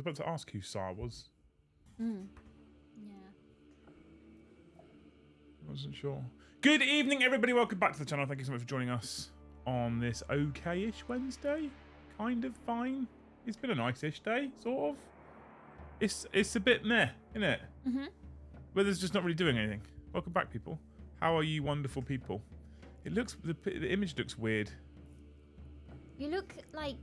about to ask who Sar was. Yeah. I wasn't sure. Good evening, everybody. Welcome back to the channel. Thank you so much for joining us on this okay-ish Wednesday. Kind of fine. It's been a nice-ish day, sort of. It's a bit meh, isn't it? Mm-hmm. Weather's just not really doing anything. Welcome back, people. How are you, wonderful people? It looks the image looks weird. You look like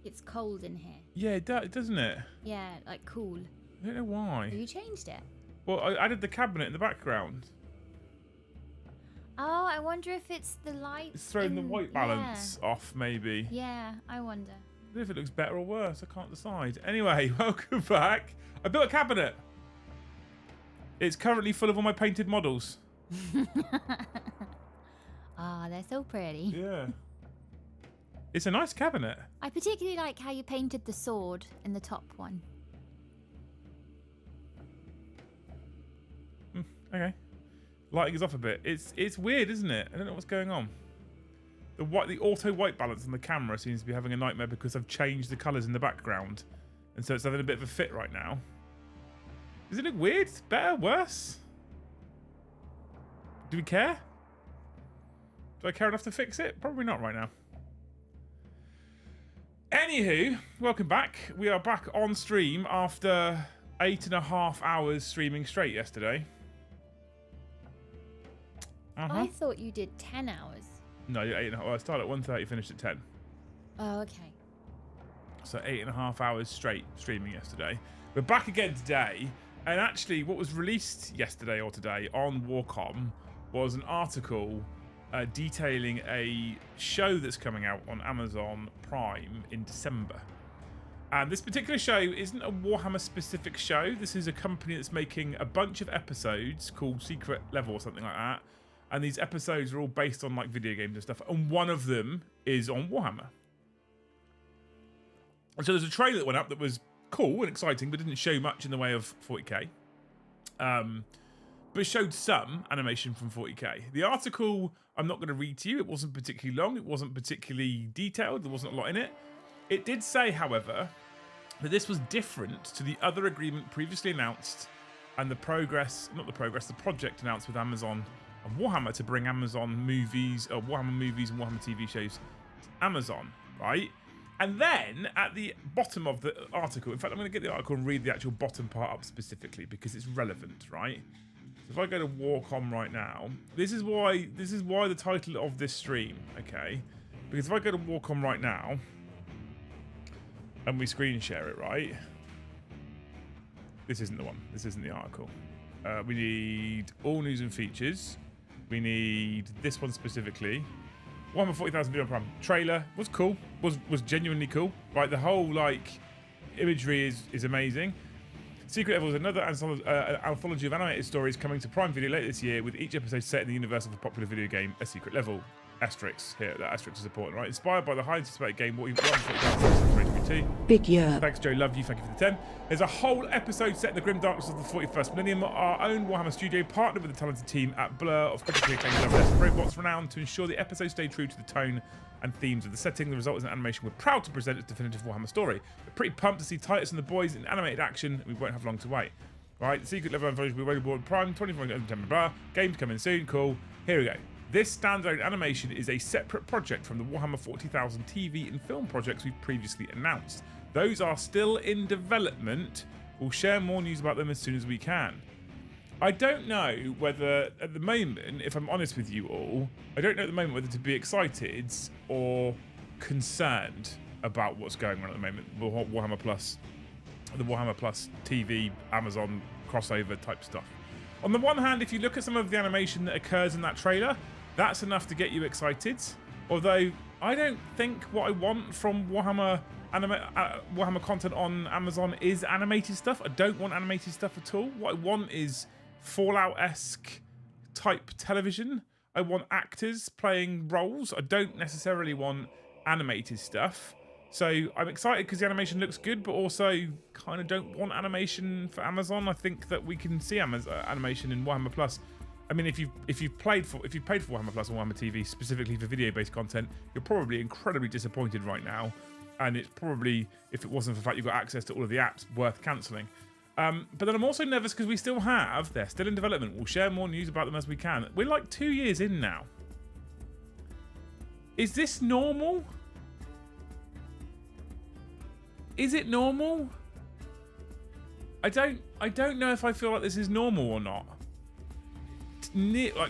it's cold in here. Yeah, it does, doesn't it? Yeah, like cool. I don't know why. Have you changed it? Well, I added the cabinet in the background. Oh, I wonder if it's the light. It's throwing the white balance off, maybe. Yeah, I wonder. I don't know if it looks better or worse. I can't decide. Anyway, welcome back. I built a cabinet. It's currently full of all my painted models. Ah, they're so pretty. Yeah. It's a nice cabinet. I particularly like how you painted the sword in the top one. Okay. Lighting is off a bit. It's weird, isn't it? I don't know what's going on. The auto white balance on the camera seems to be having a nightmare because I've changed the colours in the background. And so it's having a bit of a fit right now. Does it look weird? Better? Worse? Do we care? Do I care enough to fix it? Probably not right now. Anywho, welcome back. We are back on stream after 8.5 hours streaming straight yesterday. I thought you did 10 hours. No, 8.5. Well, I started at 1:30, finished at 10. Oh, okay. So 8.5 hours straight streaming yesterday. We're back again today. And actually, what was released yesterday or today on Warcom was an article detailing a show that's coming out on Amazon Prime in December. And this particular show isn't a Warhammer specific show. This is a company that's making a bunch of episodes called Secret Level or something like that. And these episodes are all based on like video games and stuff. And one of them is on Warhammer. And so there's a trailer that went up that was cool and exciting, but didn't show much in the way of 40k. But showed some animation from 40k. The article, I'm not going to read to you. It wasn't particularly long. It wasn't particularly detailed. There wasn't a lot in it. It did say, however, that this was different to the other agreement previously announced and the project announced with Amazon and Warhammer to bring Amazon movies, or Warhammer movies and Warhammer TV shows to Amazon, right? And then at the bottom of the article, in fact, I'm going to get the article and read the actual bottom part up specifically because it's relevant, right? So if I go to Warcom right now, this is why the title of this stream, okay? Because if I go to Warcom right now and we screen share it, right? This isn't the one. This isn't the article. We need all news and features. We need this one specifically. Warhammer 40,000 Video Prime trailer was cool. Was genuinely cool. Right, the whole like imagery is amazing. Secret Level is another anthology of animated stories coming to Prime Video later this year, with each episode set in the universe of a popular video game, A Secret Level. Asterisk here, that asterisk is important, right? Inspired by the highly anticipated game Warhammer 2022. Big year. Thanks, Joe. Love you. Thank you for the 10. There's a whole episode set in the grim darkness of the 41st millennium. Our own Warhammer studio partnered with the talented team at Blur of critically acclaimed robots renowned to ensure the episode stayed true to the tone and themes of the setting. The result is an animation we're proud to present its definitive Warhammer story. We're pretty pumped to see Titus and the boys in animated action. We won't have long to wait. Right, the Secret Level anthology will be available on Prime 24 September. Blah. Games coming soon. Cool. Here we go. This standalone animation is a separate project from the Warhammer 40,000 TV and film projects we've previously announced. Those are still in development. We'll share more news about them as soon as we can. I don't know whether, at the moment, if I'm honest with you all, I don't know at the moment whether to be excited or concerned about what's going on at the moment. Warhammer Plus, the Warhammer Plus TV, Amazon crossover type stuff. On the one hand, if you look at some of the animation that occurs in that trailer, that's enough to get you excited. Although, I don't think what I want from Warhammer content on Amazon is animated stuff. I don't want animated stuff at all. What I want is Fallout-esque type television. I want actors playing roles. I don't necessarily want animated stuff. So I'm excited because the animation looks good, but also kind of don't want animation for Amazon. I think that we can see animation in Warhammer Plus. I mean, if you've paid for Warhammer Plus and Warhammer TV specifically for video-based content, you're probably incredibly disappointed right now. And it's probably, if it wasn't for the fact you've got access to all of the apps, worth cancelling. But then I'm also nervous because we still have, they're still in development. We'll share more news about them as we can. We're like 2 years in now. Is this normal? Is it normal? I don't know if I feel like this is normal or not.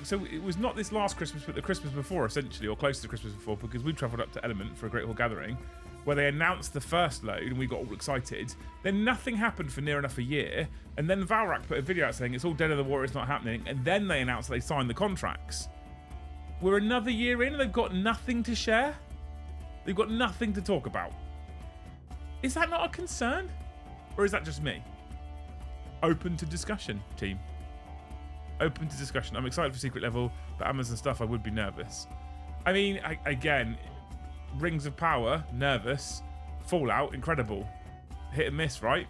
So it was not this last Christmas, but the Christmas before, essentially, or close to the Christmas before, because we travelled up to Element for a Great Hall Gathering, where they announced the first load and we got all excited. Then nothing happened for near enough a year, and then Valrak put a video out saying it's all dead in the water, it's not happening, and then they announced they signed the contracts. We're another year in and they've got nothing to share? They've got nothing to talk about. Is that not a concern? Or is that just me? Open to discussion, team. Open to discussion. I'm excited for Secret Level, but Amazon stuff, I would be nervous. I mean, again, Rings of Power, nervous. Fallout, incredible. Hit and miss, right?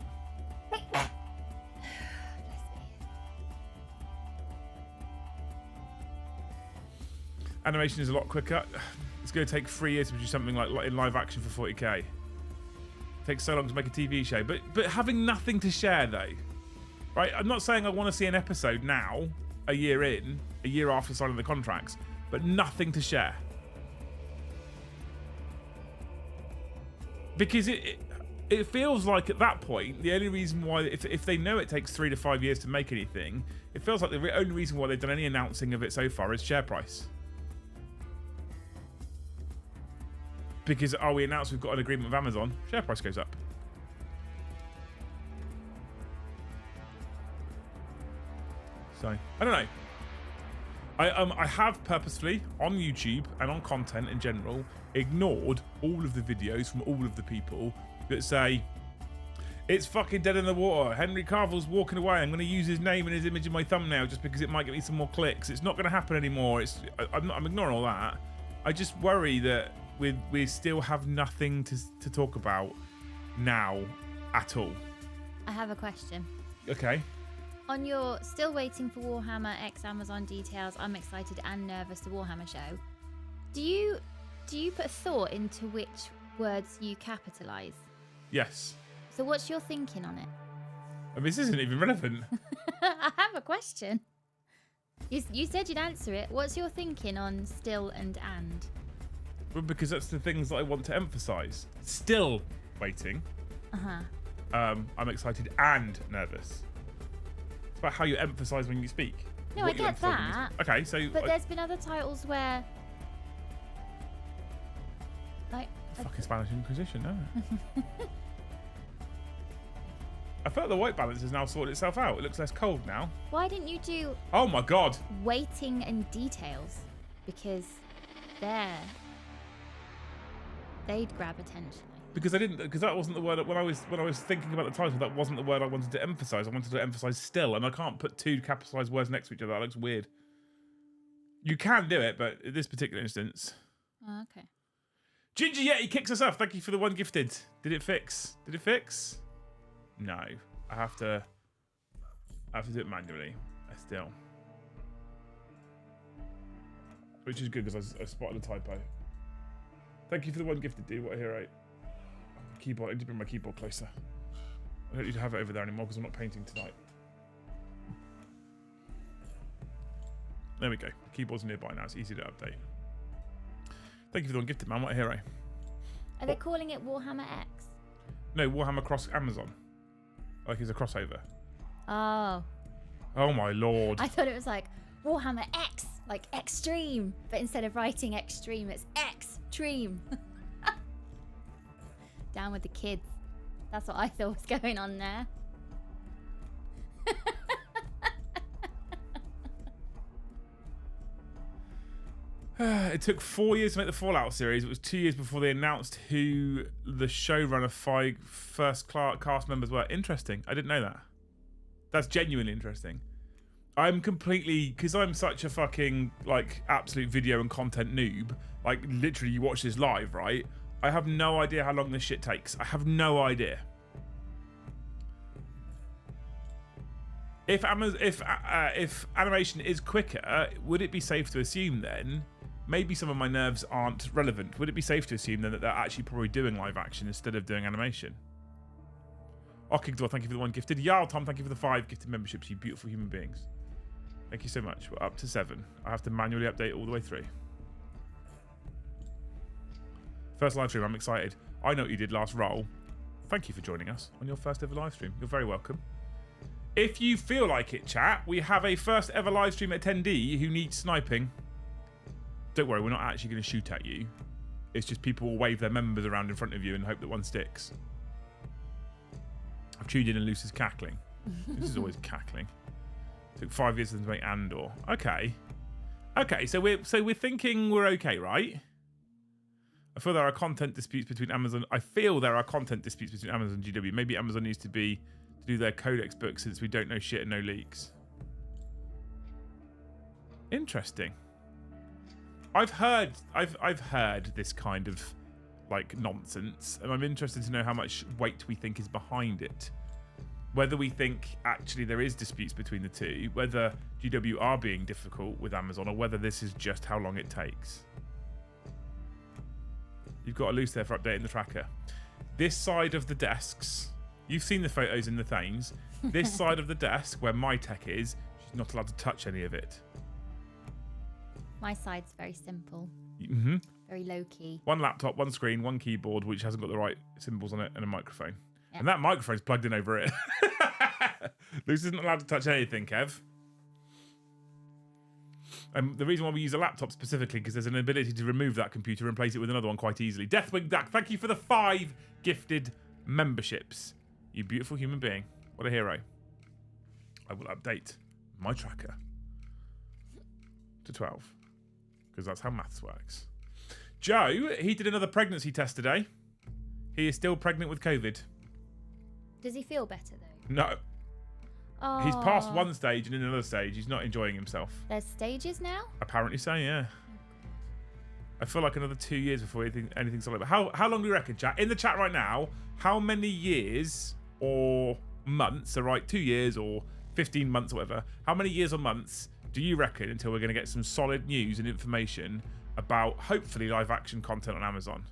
Animation is a lot quicker. It's going to take 3 years to produce something like in live action for 40k. It takes so long to make a TV show, but having nothing to share though, right? I'm not saying I want to see an episode now, a year in, a year after signing the contracts, but nothing to share. Because it feels like at that point, the only reason why, if they know it takes 3 to 5 years to make anything, it feels like the only reason why they've done any announcing of it so far is share price. Because, oh, we announced we've got an agreement with Amazon, share price goes up. So, I don't know. I have purposefully, on YouTube and on content in general, ignored all of the videos from all of the people that say, it's fucking dead in the water. Henry Cavill's walking away. I'm going to use his name and his image in my thumbnail just because it might get me some more clicks. It's not going to happen anymore. I'm ignoring all that. I just worry that we still have nothing to talk about now at all. I have a question. Okay. On your still waiting for Warhammer X Amazon details, I'm excited and nervous the Warhammer Show. Do you put thought into which words you capitalise? Yes. So what's your thinking on it? I mean, this isn't even relevant. I have a question. You said you'd answer it. What's your thinking on still and? Well, because that's the things that I want to emphasise. Still waiting. I'm excited and nervous. It's about how you emphasise when you speak. No, I get that. Okay, so... But there's been other titles where... like... Fucking Spanish Inquisition, no? I feel like the white balance has now sorted itself out. It looks less cold now. Why didn't you do... Oh my god! Waiting and details? Because they'd grab attention. Because that wasn't the word when I was thinking about the title. That wasn't the word I wanted to emphasise. I wanted to emphasise still, and I can't put two capitalised words next to each other. That looks weird. You can do it, but in this particular instance. Oh, okay. Ginger Yeti kicks us off. Thank you for the one gifted. Did it fix? Did it fix? No, I have to do it manually. Still, which is good because I spotted a typo. Thank you for the one gifted, dude. What a hero. Keyboard. I need to bring my keyboard closer. I don't need to have it over there anymore because I'm not painting tonight. There we go. The keyboard's nearby now. It's easy to update. Thank you for the one gifted, man. What a hero. Are they calling it Warhammer X? No, Warhammer Cross Amazon. Like it's a crossover. Oh. Oh my lord. I thought it was like Warhammer X, like extreme. But instead of writing extreme, it's X-treme. Down with the kids. That's what I thought was going on there. It took 4 years to make the Fallout series. It was 2 years before they announced who the showrunner first cast members were. Interesting. I didn't know that. That's genuinely interesting. I'm completely... Because I'm such a fucking, like, absolute video and content noob. Like, literally, you watch this live, right? I have no idea how long this shit takes. I have no idea. If animation is quicker, would it be safe to assume then maybe some of my nerves aren't relevant. Would it be safe to assume then that they're actually probably doing live action instead of doing animation? Ockigdor, thank you for the 1 gifted. Yarl Tom, thank you for the 5 gifted memberships, you beautiful human beings. Thank you so much. We're up to 7. I have to manually update all the way through. First live stream, I'm excited. I know what you did last roll. Thank you for joining us on your first ever live stream. You're very welcome. If you feel like it, chat, we have a first ever live stream attendee who needs sniping. Don't worry, we're not actually going to shoot at you. It's just people will wave their members around in front of you and hope that one sticks. I've tuned in and Lucy's cackling. This is always cackling. Took 5 years for them to make Andor. Okay. Okay, so we're thinking we're okay, right? I feel there are content disputes between Amazon. I feel there are content disputes between Amazon and GW. Maybe Amazon needs to do their codex book since we don't know shit and no leaks. Interesting. I've heard this kind of like nonsense, and I'm interested to know how much weight we think is behind it. Whether we think actually there is disputes between the two, whether GW are being difficult with Amazon, or whether this is just how long it takes. You've got a loose there for updating the tracker. This side of the desks, you've seen the photos in the Thames. This side of the desk where my tech is, she's not allowed to touch any of it. My side's very simple. Mm-hmm. Very low key. 1 laptop, 1 screen, 1 keyboard, which hasn't got the right symbols on it, and a microphone. Yep. And that microphone's plugged in over it. Luce isn't allowed to touch anything, Kev. And the reason why we use a laptop specifically, because there's an ability to remove that computer and replace it with another one quite easily. Deathwing Duck, thank you for the 5 gifted memberships. You beautiful human being. What a hero. I will update my tracker to 12. Because that's how maths works. Joe, he did another pregnancy test today. He is still pregnant with COVID. Does he feel better though? No. Oh. He's past 1 stage and in another stage. He's not enjoying himself. There's stages now? Apparently so, yeah. I feel like another 2 years before anything's solid. But how long do you reckon, chat? In the chat right now, how many years or months, so right, 2 years or 15 months or whatever, how many years or months do you reckon until we're going to get some solid news and information about hopefully live action content on Amazon?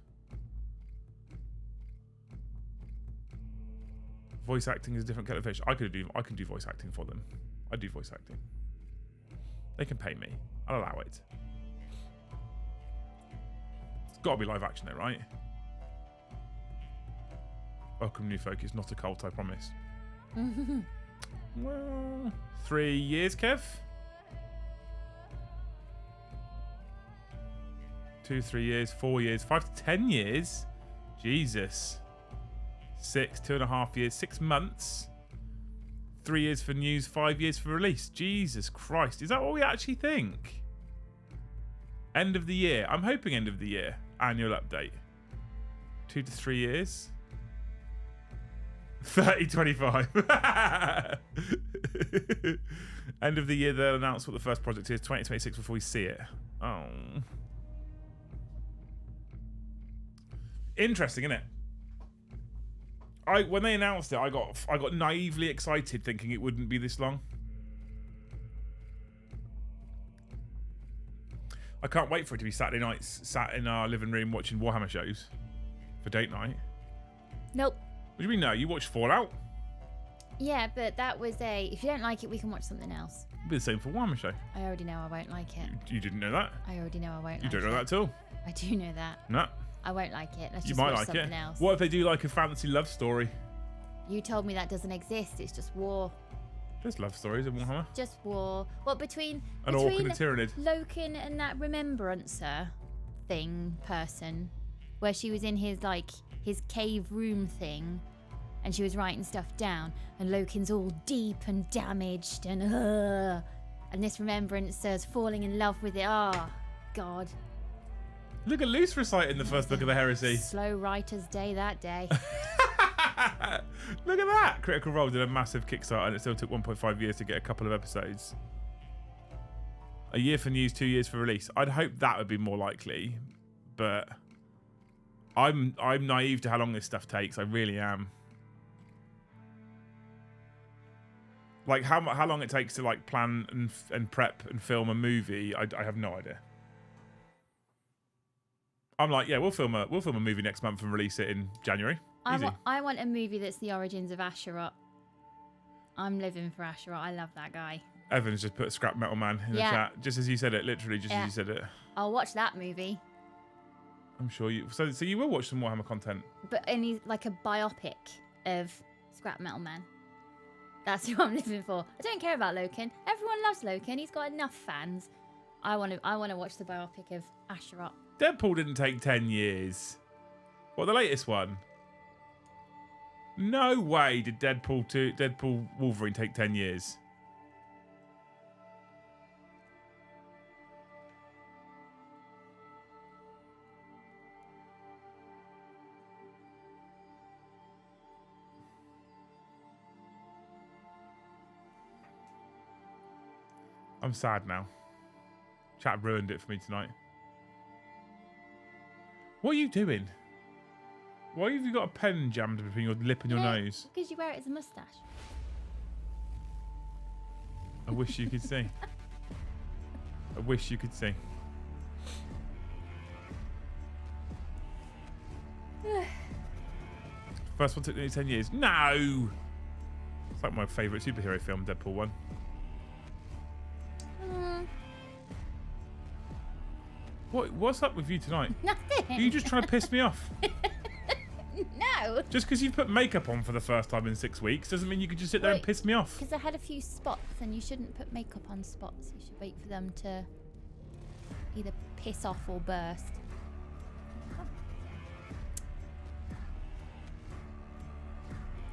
Voice acting is a different kettle of fish. I can do voice acting for them. I do voice acting. They can pay me. I'll allow it. It's got to be live action though, right? Welcome new folk. It's not a cult, I promise. Well, 3 years, Kev? 2, 3 years, 4 years, 5 to 10 years? Jesus. 6, 2.5 years, 6 months. 3 years for news, 5 years for release. Jesus Christ. Is that what we actually think? End of the year. I'm hoping end of the year. Annual update. 2 to 3 years. 3025. End of the year, they'll announce what the first project is. 2026 before we see it. Oh. Interesting, isn't it? When they announced it, I got naively excited thinking it wouldn't be this long. I can't wait for it to be Saturday nights, sat in our living room watching Warhammer shows for date night. Nope. What do you mean no? You watched Fallout? Yeah, but that was if you don't like it, we can watch something else. It'll be the same for Warhammer Show. I already know I won't like it. You didn't know that? I already know I won't You like it. don't know that at all? I do know that. No. I won't like it. Let's You just might watch like something it. else. What if they do like a fantasy love story? You told me that doesn't exist. It's just war. There's love stories in Warhammer. Just war. What between An orc and a Tyranid. Loken and that Remembrancer person, where she was in his cave room thing, and she was writing stuff down, and Loken's all deep and damaged, and this Remembrancer's falling in love with it. Oh, God. Look at Luce reciting the first book of the Heresy. Slow writer's day that day. Look at that. Critical Role did a massive Kickstarter and it still took 1.5 years to get a couple of episodes. A year for news, 2 years for release. I'd hope that would be more likely, but I'm naive to how long this stuff takes. I really am. Like how long it takes to like plan and prep and film a movie, I have no idea. I'm like, yeah, we'll film a movie next month and release it in January. Easy. I want a movie that's the origins of Asherot. I'm living for Asherot. I love that guy. Evans just put Scrap Metal Man in the chat, just as you said it, literally just as you said it. I'll watch that movie. I'm sure you. So you will watch some Warhammer content. And he's like a biopic of Scrap Metal Man. That's who I'm living for. I don't care about Loken. Everyone loves Loken. He's got enough fans. I want to watch the biopic of Asherot. Deadpool didn't take 10 years. What, the latest one? No way did Deadpool Wolverine take 10 years. I'm sad now. Chat ruined it for me tonight. What are you doing? Why have you got a pen jammed between your lip and your nose? Because you wear it as a mustache. I wish you could see. I wish you could see. First one took nearly 10 years. No! It's like my favourite superhero film, Deadpool 1. What's up with you tonight? Nothing. Are you just trying to piss me off? No. Just because you've put makeup on for the first time in 6 weeks doesn't mean you could just sit there and piss me off. Because I had a few spots, and you shouldn't put makeup on spots. You should wait for them to either piss off or burst.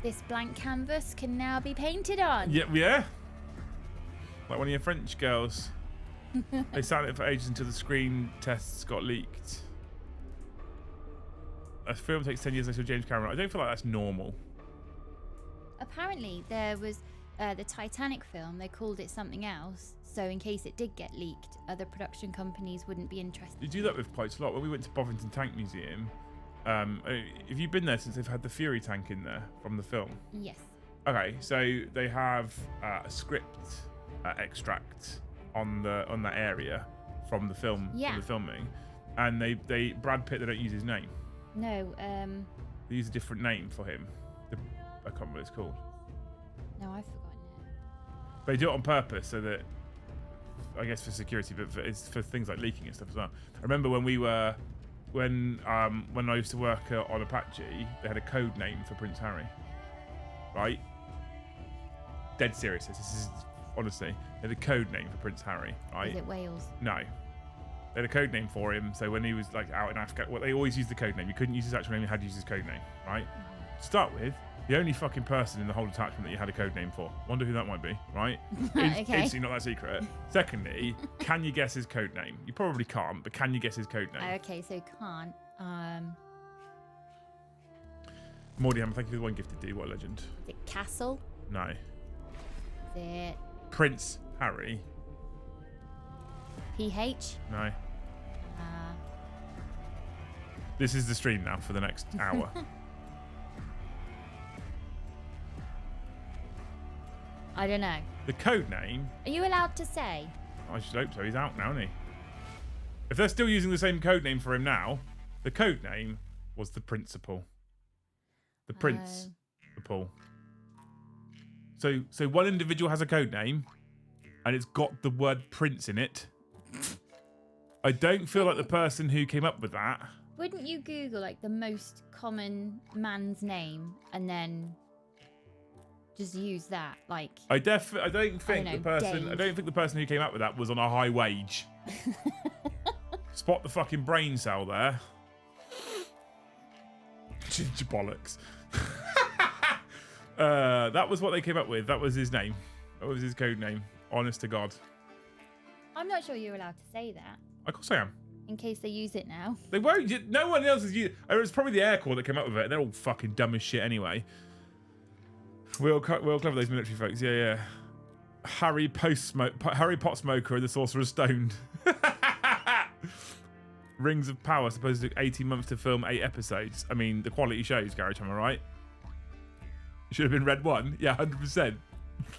This blank canvas can now be painted on. Yeah. Like one of your French girls. They sat it for ages until the screen tests got leaked. A film takes 10 years, I saw James Cameron. I don't feel like that's normal. Apparently, there was the Titanic film. They called it something else, so in case it did get leaked, other production companies wouldn't be interested. You do that with quite a lot. When we went to Bovington Tank Museum, have you been there since they've had the Fury tank in there from the film? Yes. Okay, so they have a script extract on that area from the film, from the filming, and they Brad Pitt, they don't use his name. No. They use a different name for him. I can't remember what it's called. No, I've forgotten it. They do it on purpose so that, I guess, for security, but it's for things like leaking and stuff as well. I remember when I used to work on Apache, they had a code name for Prince Harry. Right? Dead serious. This is honestly, they had a code name for Prince Harry. Right? Is it Wales? No. They had a code name for him, so when he was like out in Africa, they always used the code name. You couldn't use his actual name, you had to use his code name, right? To start with, the only fucking person in the whole detachment that you had a code name for. Wonder who that might be, right? Okay. Instantly not that secret. Secondly, can you guess his code name? You probably can't, but can you guess his code name? Okay, so can't. Mordyhammer, thank you for the one gifted D. What a legend. Is it Castle? No. Is it Prince Harry? PH? No. This is the stream now for the next hour. I don't know. The code name? Are you allowed to say? I should hope so. He's out now, isn't he? If they're still using the same code name for him now, the code name was the Principal. The Prince. The Paul. So one individual has a code name, and it's got the word Prince in it. I don't feel like the person who came up with that. Wouldn't you Google like the most common man's name and then just use that? Like I don't think Dave. the person who came up with that was on a high wage. Spot the fucking brain cell there. Ginger bollocks. That was what they came up with. That was his name. That was his code name. Honest to God. I'm not sure you're allowed to say that. Of course I am. In case they use it now. They won't. No one else is using it. It's probably the Air Corps that came up with it. They're all fucking dumb as shit anyway. We're all clever, those military folks. Yeah. Harry Pot Smoker and the Sorcerer's Stone. Rings of Power supposed to take 18 months to film 8 episodes. I mean, the quality shows, Garage, am I right? Should have been Red 1. Yeah, 100%.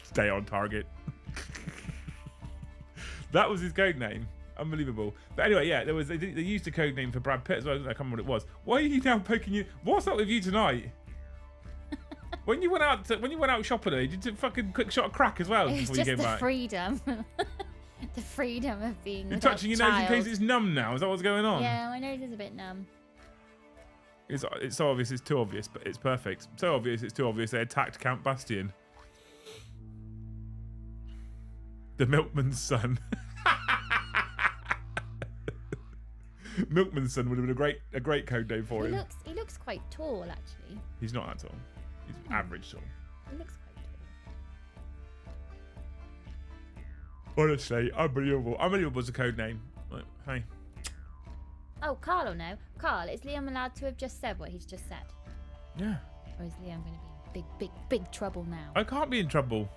Stay on target. That was his code name. Unbelievable. But anyway, yeah, they used a code name for Brad Pitt as well. I can't remember what it was. Why are you now poking you? What's up with you tonight? When you went out shopping, you did a fucking quick shot of crack as well before you came back. Freedom. The freedom of being. You're touching your nose in case it's numb now. Is that what's going on? Yeah, my nose is a bit numb. It's so obvious. It's too obvious, but it's perfect. So obvious. It's too obvious. They attacked Count Bastian. The milkman's son. Milkman's son would have been a great code name for him. He looks quite tall, actually. He's not that tall. He's average tall. He looks quite tall. Honestly, unbelievable. Unbelievable was a code name. Like, hey. Oh, Carl will know. Carl, is Liam allowed to have just said what he's just said? Yeah. Or is Liam going to be in big trouble now? I can't be in trouble.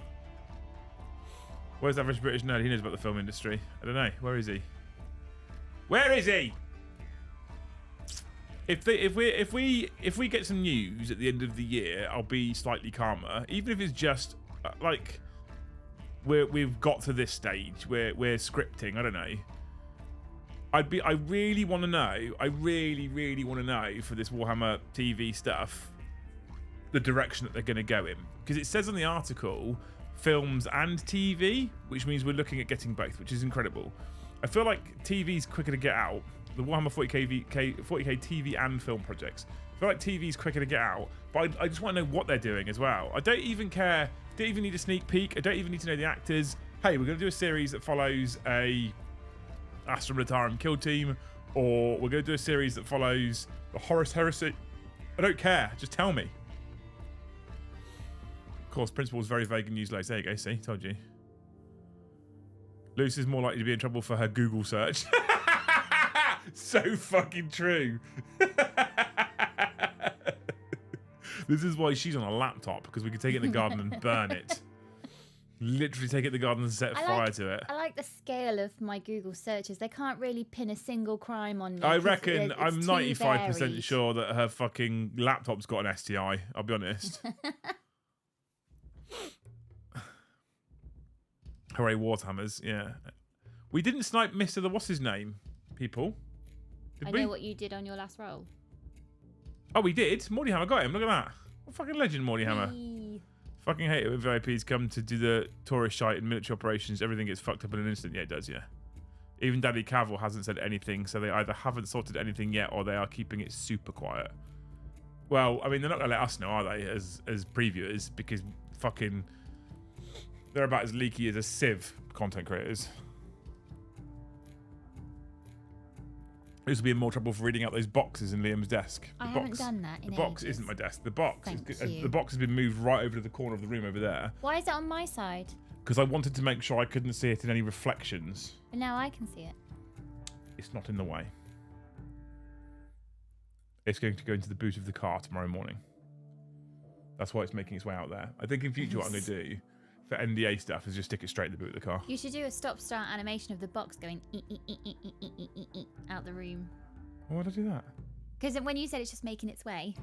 Where's the average British nerd? He knows about the film industry. I don't know. Where is he? Where is he? If we get some news at the end of the year, I'll be slightly calmer. Even if it's just like we've got to this stage where we're scripting. I don't know. I really want to know. I really want to know for this Warhammer TV stuff the direction that they're going to go in, because it says on the article films and TV, which means we're looking at getting both, which is incredible. I feel like TV's quicker to get out. The Warhammer 40k TV and film projects. I feel like TV's quicker to get out, but I just want to know what they're doing as well. I don't even care. Don't even need a sneak peek. I don't even need to know the actors. Hey, we're going to do a series that follows a Astra Militarum kill team, or we're going to do a series that follows the Horus Heresy. I don't care. Just tell me. Of course, Principal's very vague and useless. There you go. See, told you. Luce is more likely to be in trouble for her Google search. So fucking true. This is why she's on a laptop, because we could take it in the garden and burn it. Literally take it in the garden and set fire to it. I like the scale of my Google searches. They can't really pin a single crime on me. I reckon I'm 95% sure that her fucking laptop's got an STI. I'll be honest. Hooray, Warhammers. Yeah. We didn't snipe Mr. the What's his name, people. Did we? Know what you did on your last roll. Oh, we did? Morty Hammer got him. Look at that. What a fucking legend, Morty Hammer. Fucking hate it when VIPs come to do the tourist shite and military operations. Everything gets fucked up in an instant. Yeah, it does, yeah. Even Daddy Cavill hasn't said anything, so they either haven't sorted anything yet or they are keeping it super quiet. Well, I mean, they're not going to let us know, are they, as previewers, because fucking they're about as leaky as a sieve, content creators. This will be in more trouble for reading out those boxes in Liam's desk. I haven't done that in The box ages. isn't my desk. The box The box has been moved right over to the corner of the room over there. Why is it on my side? Because I wanted to make sure I couldn't see it in any reflections. But now I can see it. It's not in the way. It's going to go into the boot of the car tomorrow morning. That's why it's making its way out there. I think in future what I'm going to do for NDA stuff is just stick it straight in the boot of the car. You should do a stop-start animation of the box going out the room. Why would I do that? Because when you said it's just making its way.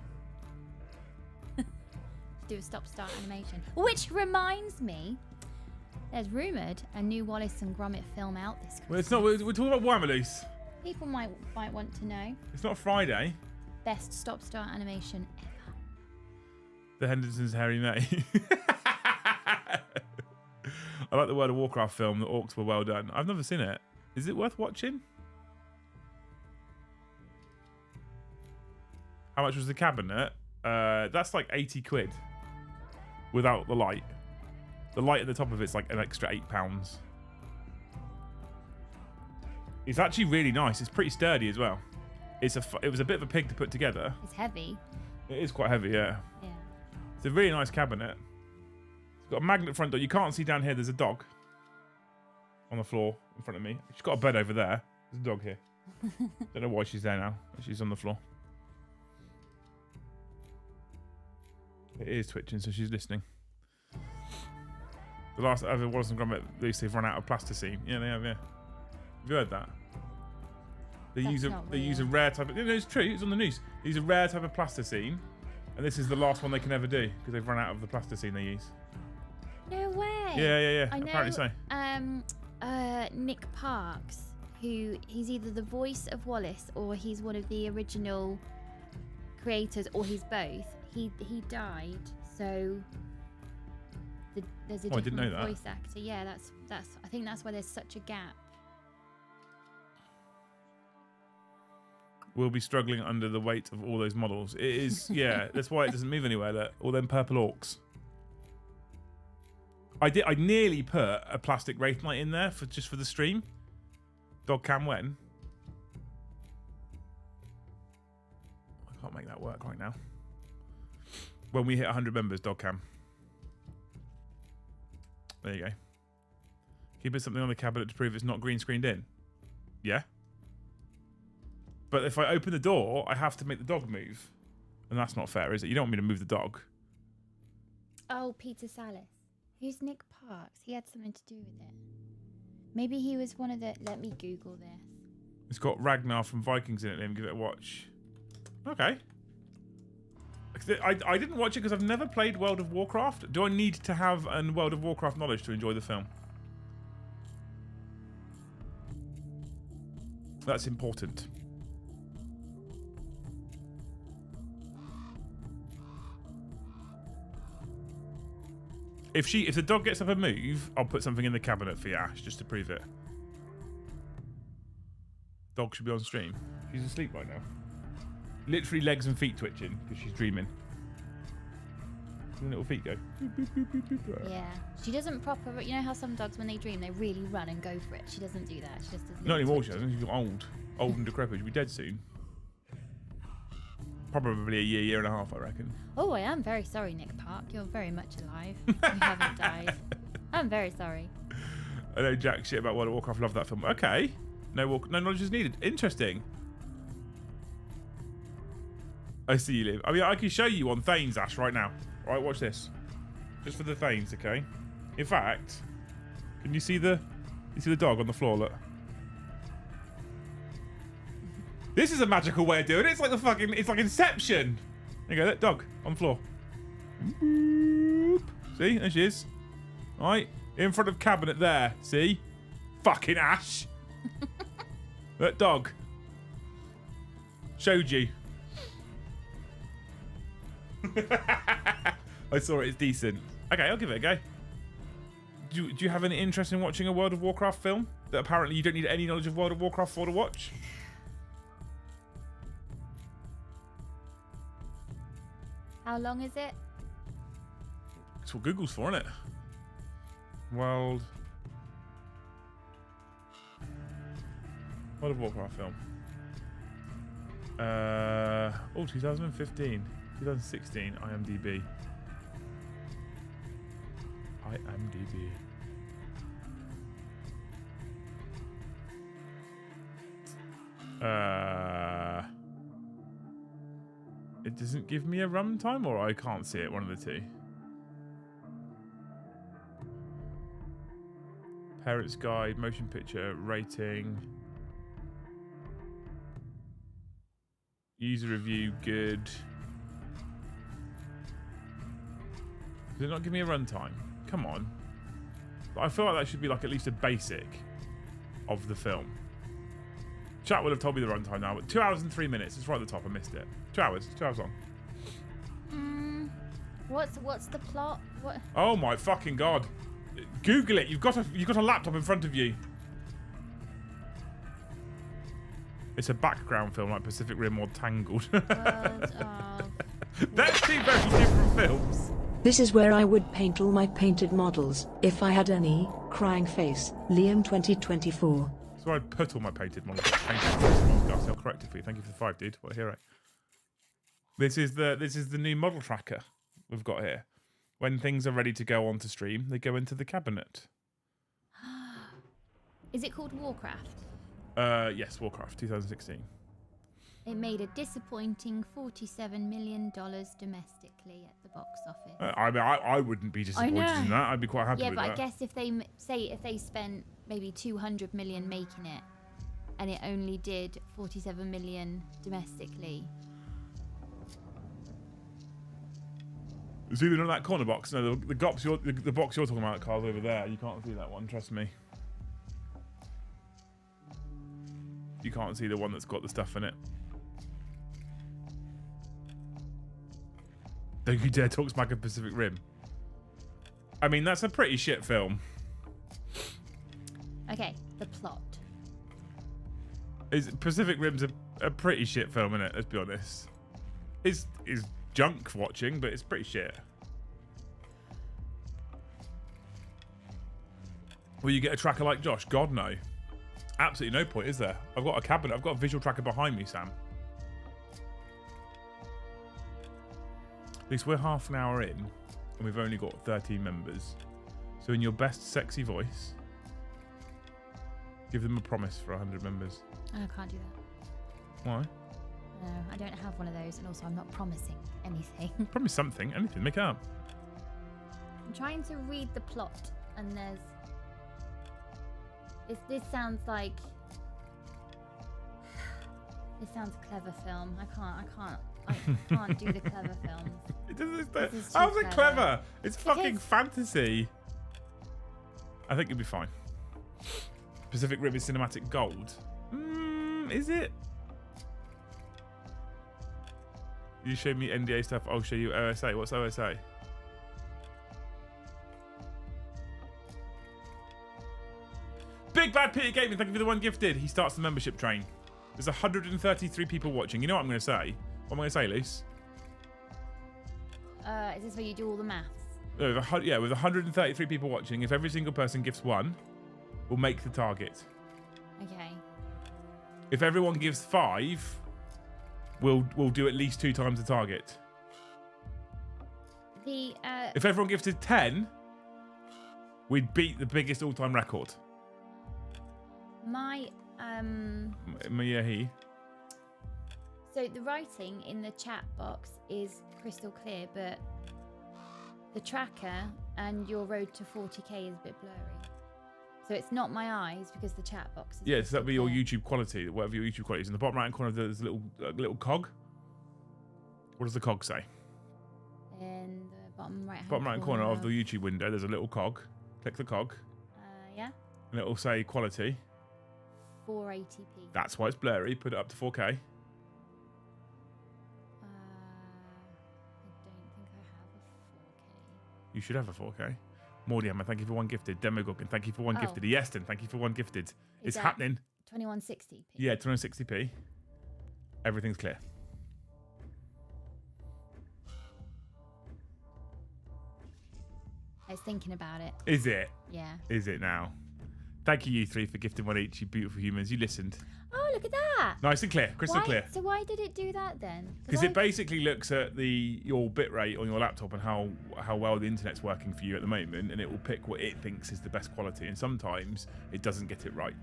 Do a stop-start animation. Which reminds me, there's rumoured a new Wallace and Gromit film out this Christmas. Well, it's not. We're talking about Warhammer Loose. People might want to know. It's not Friday. Best stop-start animation ever. The Henderson's Harry May. I like the World of Warcraft film. The orcs were well done. I've never seen it. Is it worth watching? How much was the cabinet? That's like 80 quid. Without the light. The light at the top of it's like an extra £8. It's actually really nice. It's pretty sturdy as well. It was a bit of a pig to put together. It's heavy. It is quite heavy, yeah. Yeah. It's a really nice cabinet. It's got a magnet front door. You can't see down here. There's a dog on the floor in front of me. She's got a bed over there. There's a dog here. Don't know why she's there now. She's on the floor. It is twitching, so she's listening. The last ever Wallace and Gromit, they've run out of plasticine. Yeah, they have, yeah. Have you heard that? They use a rare type of... No, it's true. It's on the news. They use a rare type of plasticine, and this is the last one they can ever do because they've run out of the plasticine they use. No way. Yeah. I know, apparently so. Nick Parks, who he's either the voice of Wallace or he's one of the original creators, or he's both. He died, so there's a I didn't know different that. voice actor. Yeah, that's. I think that's why there's such a gap. We'll be struggling under the weight of all those models. It is, yeah. That's why it doesn't move anywhere. Look, all them purple orcs. I nearly put a plastic Wraith Knight in there just for the stream. Dog cam when? I can't make that work right now. When we hit 100 members, dog cam. There you go. Can you put something on the cabinet to prove it's not green screened in? Yeah. But if I open the door, I have to make the dog move. And that's not fair, is it? You don't want me to move the dog. Oh, Peter Salis. Who's Nick Parks? He had something to do with it. Maybe he was one of the... Let me Google this. It's got Ragnar from Vikings in it. Let me give it a watch. Okay. I didn't watch it because I've never played World of Warcraft. Do I need to have a World of Warcraft knowledge to enjoy the film? That's important. If the dog gets up and move, I'll put something in the cabinet for you, Ash, just to prove it. Dog should be on stream. She's asleep right now. Literally legs and feet twitching because she's dreaming. Little feet go. Yeah. She doesn't proper... You know how some dogs, when they dream, they really run and go for it? She doesn't do that. She just does... Not anymore, she doesn't. She's old. Old and decrepit. She'll be dead soon. Probably a year and a half, I reckon. Oh, I am very sorry, Nick Park. You're very much alive. You haven't died. I'm very sorry. I know jack shit about World of Warcraft. Love that film. Okay. No knowledge is needed. Interesting. I see you live. I mean, I can show you on Thanes, Ash, right now. All right, watch this. Just for the Thanes, okay? In fact, can you see the dog on the floor? Look. This is a magical way of doing it. It's like it's like Inception. There you go, that dog on the floor. See, there she is. All right, in front of cabinet there. See, fucking Ash. That dog. Showed you. I saw it. It's decent. Okay, I'll give it a go. Do you have any interest in watching a World of Warcraft film that apparently you don't need any knowledge of World of Warcraft for to watch? How long is it? That's what Google's for, isn't it? World of Warcraft film. 2015. 2016, IMDb. It doesn't give me a runtime, or I can't see it, one of the two. Parents Guide, motion picture, rating. User review, good. Does it not give me a runtime? Come on. I feel like that should be like at least a basic of the film. Chat would have told me the runtime now, but 2 hours and 3 minutes. It's right at the top. I missed it. 2 hours. 2 hours long. What's the plot? What? Oh my fucking god! Google it. You've got a laptop in front of you. It's a background film like Pacific Rim or Tangled. World of... That's two very different films. This is where I would paint all my painted models, if I had any. Crying face, Liam 2024. So I'd put all my painted models. I'll correct it for you. Thank you for the 5, dude. What a hero. This is the new model tracker we've got here. When things are ready to go onto stream, they go into the cabinet. Is it called Warcraft? Yes, Warcraft 2016. It made a disappointing $47 million domestically at the box office. I mean, I wouldn't be disappointed in that. I'd be quite happy with that. Yeah, but I guess if they spent maybe 200 million making it, and it only did 47 million domestically. See, they're in that corner box. No, the box you're talking about, Carl's over there. You can't see that one. Trust me. you can't see the one that's got the stuff in it. Don't you dare talk smack of Pacific Rim. I mean, that's a pretty shit film. Okay, the plot. Pacific Rim's a pretty shit film, isn't it? Let's be honest. It's junk watching, but it's pretty shit. Will you get a tracker like Josh? God, no. Absolutely no point, is there? I've got a cabinet. I've got a visual tracker behind me, Sam. At least we're half an hour in, and we've only got 13 members. So in your best sexy voice, give them a promise for 100 members. Oh, I can't do that. Why? No, I don't have one of those, and also I'm not promising anything. Promise something, anything, make it up. I'm trying to read the plot, and there's... This sounds like... This sounds a clever film. I can't do the clever films. How's it clever? It's fucking fantasy. I think you'll be fine. Pacific Rim is cinematic gold. Is it? You show me NDA stuff, I'll show you OSA. What's OSA? Big Bad Peter Gaming, thank you for the one gifted. He starts the membership train. There's 133 people watching. You know what I'm going to say? What am I going to say, Luce? Is this where you do all the maths? Yeah, with 133 people watching, if every single person gives one, we'll make the target. Okay. If everyone gives 5, we'll do at least 2 times the target. If everyone gifted 10, we'd beat the biggest all-time record. He. So the writing in the chat box is crystal clear, but the tracker and your road to 40k is a bit blurry. So it's not my eyes because the chat box is... Yeah, so that'll be your YouTube quality, whatever your YouTube quality is. In the bottom right corner, there's a little cog. What does the cog say? In the bottom right corner of the YouTube window, there's a little cog. Click the cog. Yeah. And it'll say quality. 480p. That's why it's blurry. Put it up to 4K. I don't think I have a 4K. You should have a 4K. Mordihammer, thank you for one gifted. Demogorgon, thank you for one gifted. Yeston, thank you for one gifted. It's happening. 2160p. Yeah, 2160p. Everything's clear. I was thinking about it. Is it? Yeah. Is it now? Thank you 3 for gifting one each, you beautiful humans. You listened. Oh, look at that. Nice and clear, crystal clear. So why did it do that then? Because it basically looks at your bitrate on your laptop and how well the internet's working for you at the moment, and it will pick what it thinks is the best quality. And sometimes it doesn't get it right,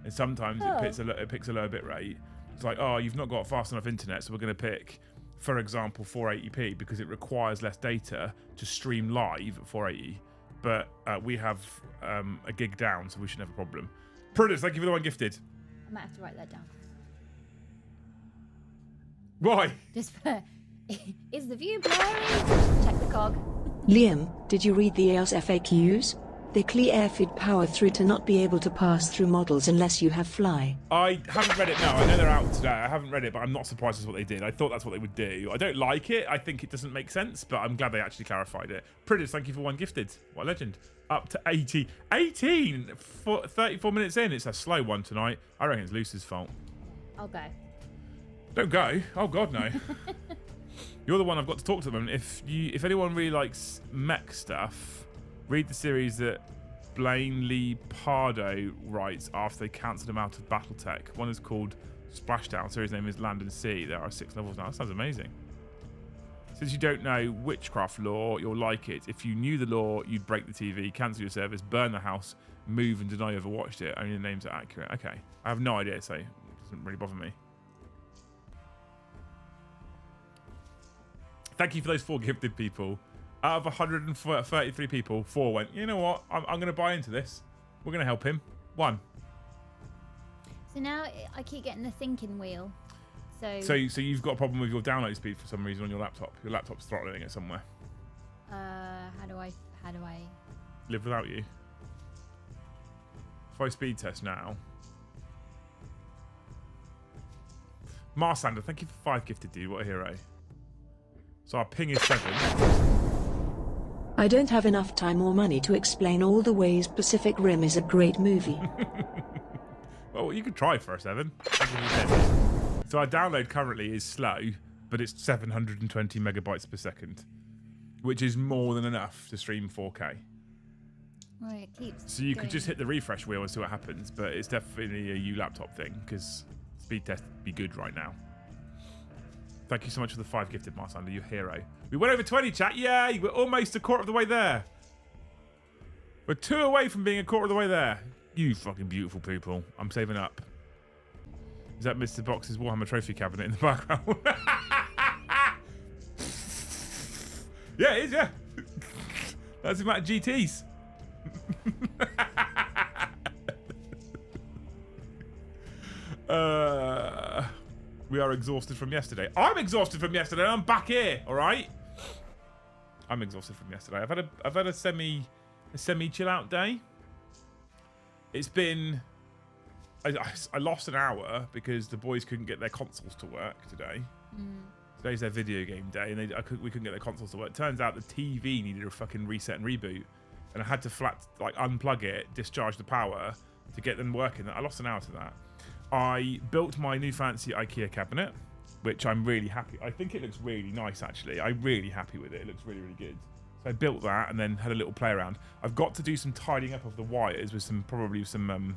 and sometimes it picks a lower bitrate. It's like, oh, you've not got fast enough internet, so we're going to pick, for example, 480p because it requires less data to stream live at 480. But we have a gig down, so we shouldn't have a problem. Prudence, thank you for the one gifted. I might have to write that down. Why? Just for... Is the view blurry? Check the cog. Liam, did you read the EOS FAQs? They clear airfeed power through to not be able to pass through models unless you have fly. I haven't read it, no. I know they're out today. I haven't read it, but I'm not surprised that's what they did. I thought that's what they would do. I don't like it. I think it doesn't make sense, but I'm glad they actually clarified it. Prudence, thank you for one gifted. What a legend. Up to 80. 18! 34 minutes in. It's a slow one tonight. I reckon it's Luce's fault. I'll go. Don't go. Oh, God, no. You're the one I've got to talk to them. If anyone really likes mech stuff, read the series that Blaine Lee Pardo writes after they cancelled him out of Battletech. One is called Splashdown. Series name is Land and Sea. There are 6 levels now. That sounds amazing. Since you don't know witchcraft lore, you'll like it. If you knew the lore, you'd break the TV, cancel your service, burn the house, move and deny you ever watched it. Only the names are accurate. Okay. I have no idea, so it doesn't really bother me. Thank you for those 4 gifted people. Out of 133 people, 4 went, you know what? I'm going to buy into this. We're going to help him. 1. So now I keep getting the thinking wheel. So you've got a problem with your download speed for some reason on your laptop. Your laptop's throttling it somewhere. How do I Live without you? If I speed test now. Marsander, thank you for 5 gifted, dude. What a hero. So our ping is 7. I don't have enough time or money to explain all the ways Pacific Rim is a great movie. Well, you could try for a 7. So our download currently is slow, but it's 720 megabytes per second, which is more than enough to stream 4K. Right, it keeps So you could going. just hit the refresh wheel and see what happens, but it's definitely a U laptop thing because speed test would be good right now. Thank you so much for the 5 gifted, Marsander, you hero. We went over 20, chat. Yay, we're almost a quarter of the way there. We're 2 away from being a quarter of the way there. You fucking beautiful people. I'm saving up. Is that Mr. Box's Warhammer trophy cabinet in the background? Yeah, it is, yeah. That's the amount of GTs. We are exhausted from yesterday. I'm exhausted from yesterday. I'm back here. All right. I'm exhausted from yesterday. I've had a semi chill out day. It's been. I lost an hour because the boys couldn't get their consoles to work today. Today's their video game day, and we couldn't get their consoles to work. Turns out the TV needed a fucking reset and reboot, and I had to unplug it, discharge the power to get them working. I lost an hour to that. I built my new fancy IKEA cabinet, which I'm really happy. I think it looks really nice, actually. I'm really happy with it. It looks really, really good. So I built that and then had a little play around. I've got to do some tidying up of the wires with probably some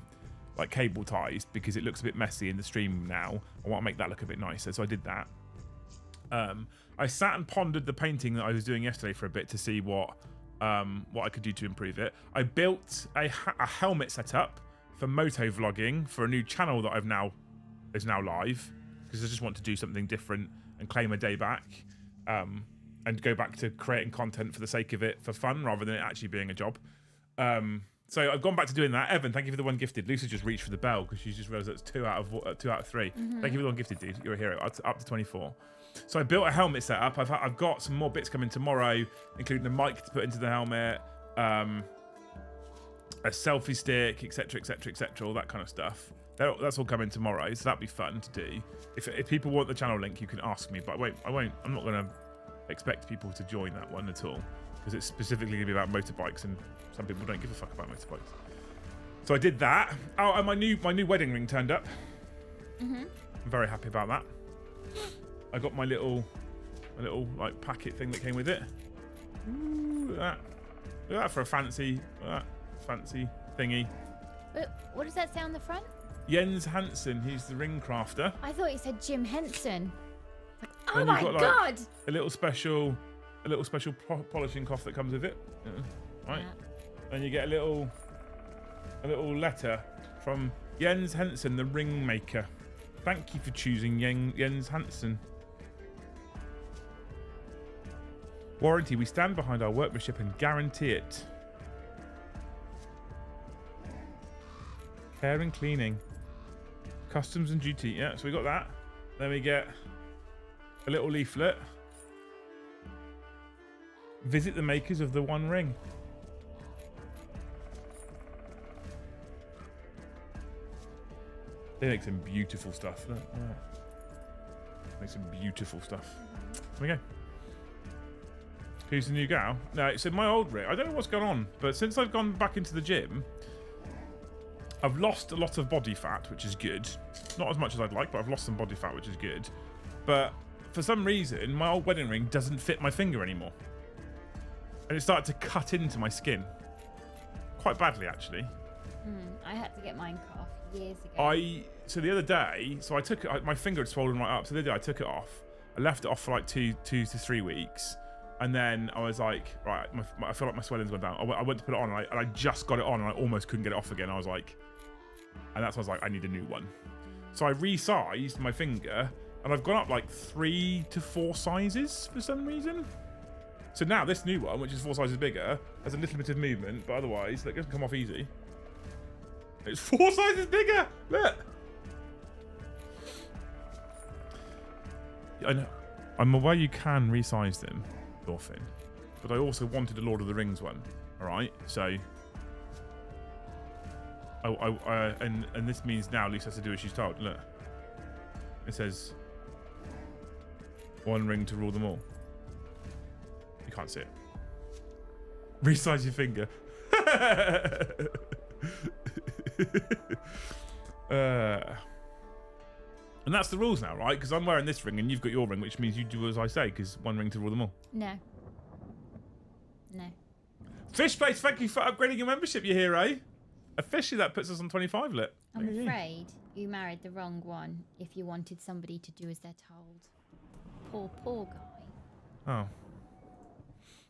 like cable ties because it looks a bit messy in the stream now. I want to make that look a bit nicer, so I did that. I sat and pondered the painting that I was doing yesterday for a bit to see what I could do to improve it. I built a helmet setup for moto vlogging for a new channel that is now live because I just want to do something different and claim a day back and go back to creating content for the sake of it for fun rather than it actually being a job. So I've gone back to doing that. Evan, thank you for the 1 gifted. Lucy just reached for the bell because she's just realised that's 2 out of 3. Thank you for the 1 gifted, dude. You're a hero. Up to 24. So I built a helmet setup. I've got some more bits coming tomorrow, including the mic to put into the helmet, a selfie stick, etc., all that kind of stuff. That's all coming tomorrow, so that'd be fun to do. If people want the channel link, you can ask me, but I won't. I'm not going to expect people to join that one at all because it's specifically going to be about motorbikes, and some people don't give a fuck about motorbikes. So I did that. Oh, and my new wedding ring turned up. I'm very happy about that. I got my little like packet thing that came with it. Ooh, look at that for a fancy thingy. What does that say on the front? Jens Hansen, he's the ring crafter. I thought it said Jim Henson. Oh Then my you've got, god! A little special polishing cloth that comes with it. Right. Yeah. And you get a little letter from Jens Hansen, the ring maker. Thank you for choosing Jens Hansen. Warranty, we stand behind our workmanship and guarantee it. Care and cleaning. Customs and duty. Yeah, so we got that. Then we get a little leaflet. Visit the makers of the One Ring. They make some beautiful stuff. Look, make some beautiful stuff. There we go. Who's the new gal? No, so my old rig. I don't know what's going on, but since I've gone back into the gym, I've lost a lot of body fat, which is good. Not as much as I'd like, but I've lost some body fat, which is good. But for some reason, my old wedding ring doesn't fit my finger anymore. And it started to cut into my skin. Quite badly, actually. I had to get mine cut off years ago. So the other day, so I took it, my finger had swollen right up. So the other day I took it off. I left it off for like two to 3 weeks. And then I was like, right, I feel like my swelling's gone down. I went to put it on, and I just got it on, and I almost couldn't get it off again. I was like, and that's why I was like, I need a new one. So I resized my finger, and I've gone up like 3 to 4 sizes for some reason. So now this new one, which is 4 sizes bigger, has a little bit of movement, but otherwise, that doesn't come off easy. It's 4 sizes bigger. Look. I know. I'm aware you can resize them, Thorfinn, but I also wanted a Lord of the Rings one. All right, so and this means now Lisa has to do as she's told. Look, it says One ring to rule them all. You can't see it. Resize your finger. And that's the rules now, right? Because I'm wearing this ring and you've got your ring, which means you do as I say, because one ring to rule them all. No. No. Fishplace, thank you for upgrading your membership, you hero. Officially, that puts us on 25 lit. I'm afraid you married the wrong one if you wanted somebody to do as they're told. Poor guy. Oh.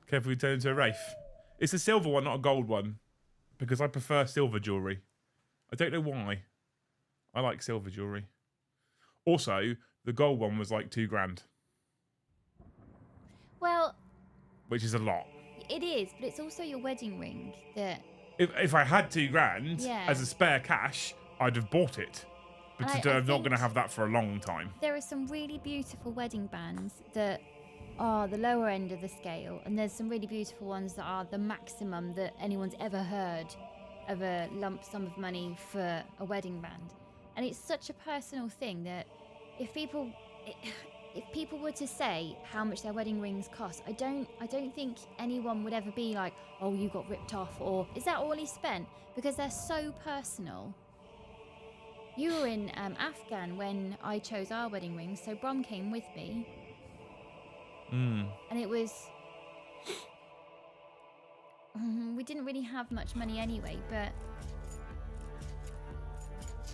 Careful, we turn into a wraith. It's a silver one, not a gold one. Because I prefer silver jewellery. I don't know why. I like silver jewellery. Also, the gold one was like $2,000. Well, which is a lot. it is, but it's also your wedding ring that... If I had $2,000 as a spare cash, I'd have bought it. But I'm not going to have that for a long time. There are some really beautiful wedding bands that are the lower end of the scale, and there's some really beautiful ones that are the maximum that anyone's ever heard of a lump sum of money for a wedding band. And it's such a personal thing that if people were to say how much their wedding rings cost, I don't think anyone would ever be like, oh, you got ripped off, or is that all he spent? Because they're so personal. You were in Afghan when I chose our wedding ring, so Brom came with me. And it was... we didn't really have much money anyway, but...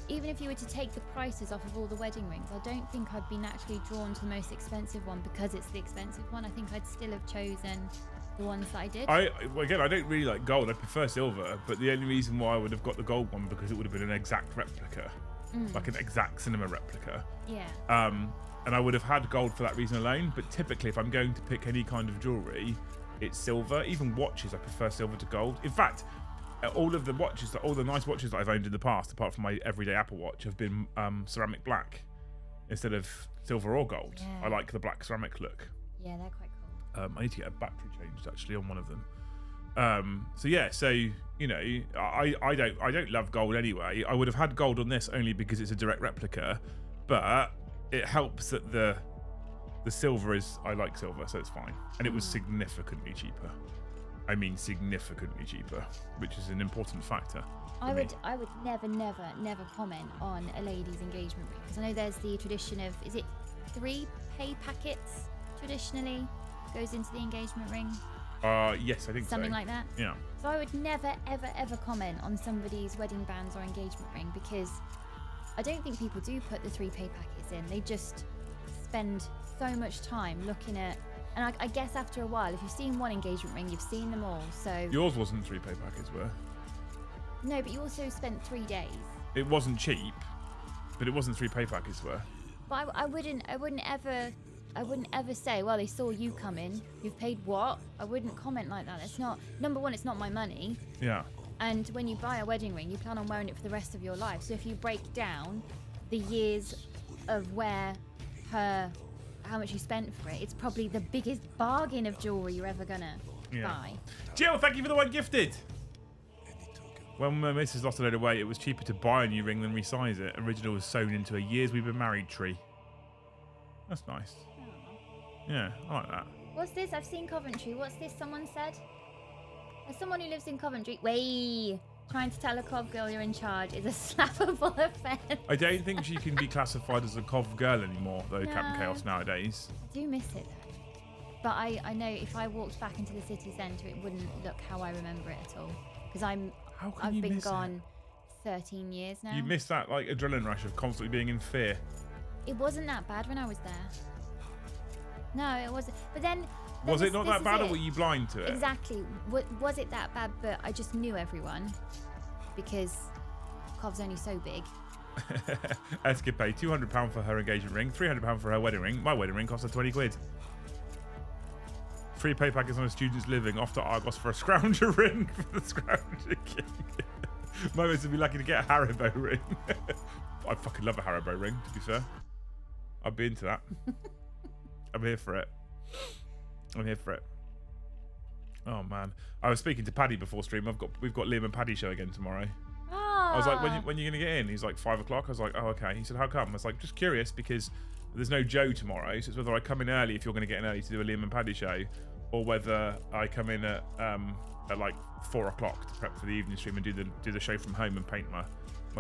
even if you were to take the prices off of all the wedding rings, I don't think I'd be naturally drawn to the most expensive one because it's the expensive one. I think I'd still have chosen the ones that I did. Again, I don't really like gold. I prefer silver, but the only reason why I would have got the gold one because it would have been an exact replica, like an exact cinema replica. Yeah. And I would have had gold for that reason alone. But typically, if I'm going to pick any kind of jewelry, it's silver. Even watches, I prefer silver to gold. In fact, all of the watches, all the nice watches that I've owned in the past, apart from my everyday Apple Watch, have been ceramic black instead of silver or gold. Yeah. I like the black ceramic look. Yeah, they're quite cool. I need to get a battery changed actually on one of them. So you know, I don't love gold anyway. I would have had gold on this only because it's a direct replica, but it helps that the silver is, I like silver, so it's fine. And it was significantly cheaper. I mean significantly cheaper, which is an important factor. I would never comment on a lady's engagement ring, because I know there's the tradition of, is it 3 pay packets traditionally goes into the engagement ring? Yes, I think something so. like that. Yeah. So I would never ever comment on somebody's wedding bands or engagement ring, because I don't think people do put the 3 pay packets in. They just spend so much time looking at. And I guess after a while, if you've seen one engagement ring, you've seen them all. So yours wasn't 3 pay packets, were? No, but you also spent 3 days. It wasn't cheap, but it wasn't 3 pay packets, were? But I wouldn't ever say, well, they saw you come in. You've paid what? I wouldn't comment like that. It's not, number one, it's not my money. Yeah. And when you buy a wedding ring, you plan on wearing it for the rest of your life. So if you break down the years of how much you spent for it, it's probably the biggest bargain of jewelry you're ever gonna buy. Jill, thank you for the 1 gifted. When my missus lost a load of weight, it was cheaper to buy a new ring than resize it. Original was sewn into a years we've been married tree. That's nice. Yeah, I like that. What's this? I've seen Coventry. What's this? Someone said? As someone who lives in Coventry, trying to tell a Cov girl you're in charge is a slappable offence. I don't think she can be classified as a Cov girl anymore, though, no. Captain Chaos nowadays. I do miss it, though. But I know if I walked back into the city centre, it wouldn't look how I remember it at all. Because I've been gone 13 years now. You missed that like adrenaline rush of constantly being in fear. It wasn't that bad when I was there. No, it wasn't. But then was it not that bad, or were you blind to it? Exactly. Was it that bad? But I just knew everyone because Cov's only so big. Escapade, £200 for her engagement ring, £300 for her wedding ring. My wedding ring cost her 20 quid. 3 pay packets on a student's living, off to Argos for a scrounger ring for the scrounger king. My mates would be lucky to get a Haribo ring. I fucking love a Haribo ring, to be fair. I'd be into that. I'm here for it. Oh man, I was speaking to Paddy before stream. We've got Liam and Paddy show again tomorrow. Oh. I was like, when are you gonna get in? He's like 5 o'clock. I was like, oh okay. He said, how come? I was like, just curious because there's no Joe tomorrow, so it's whether I come in early if you're going to get in early to do a Liam and Paddy show, or whether I come in at like 4 o'clock to prep for the evening stream and do the show from home and paint my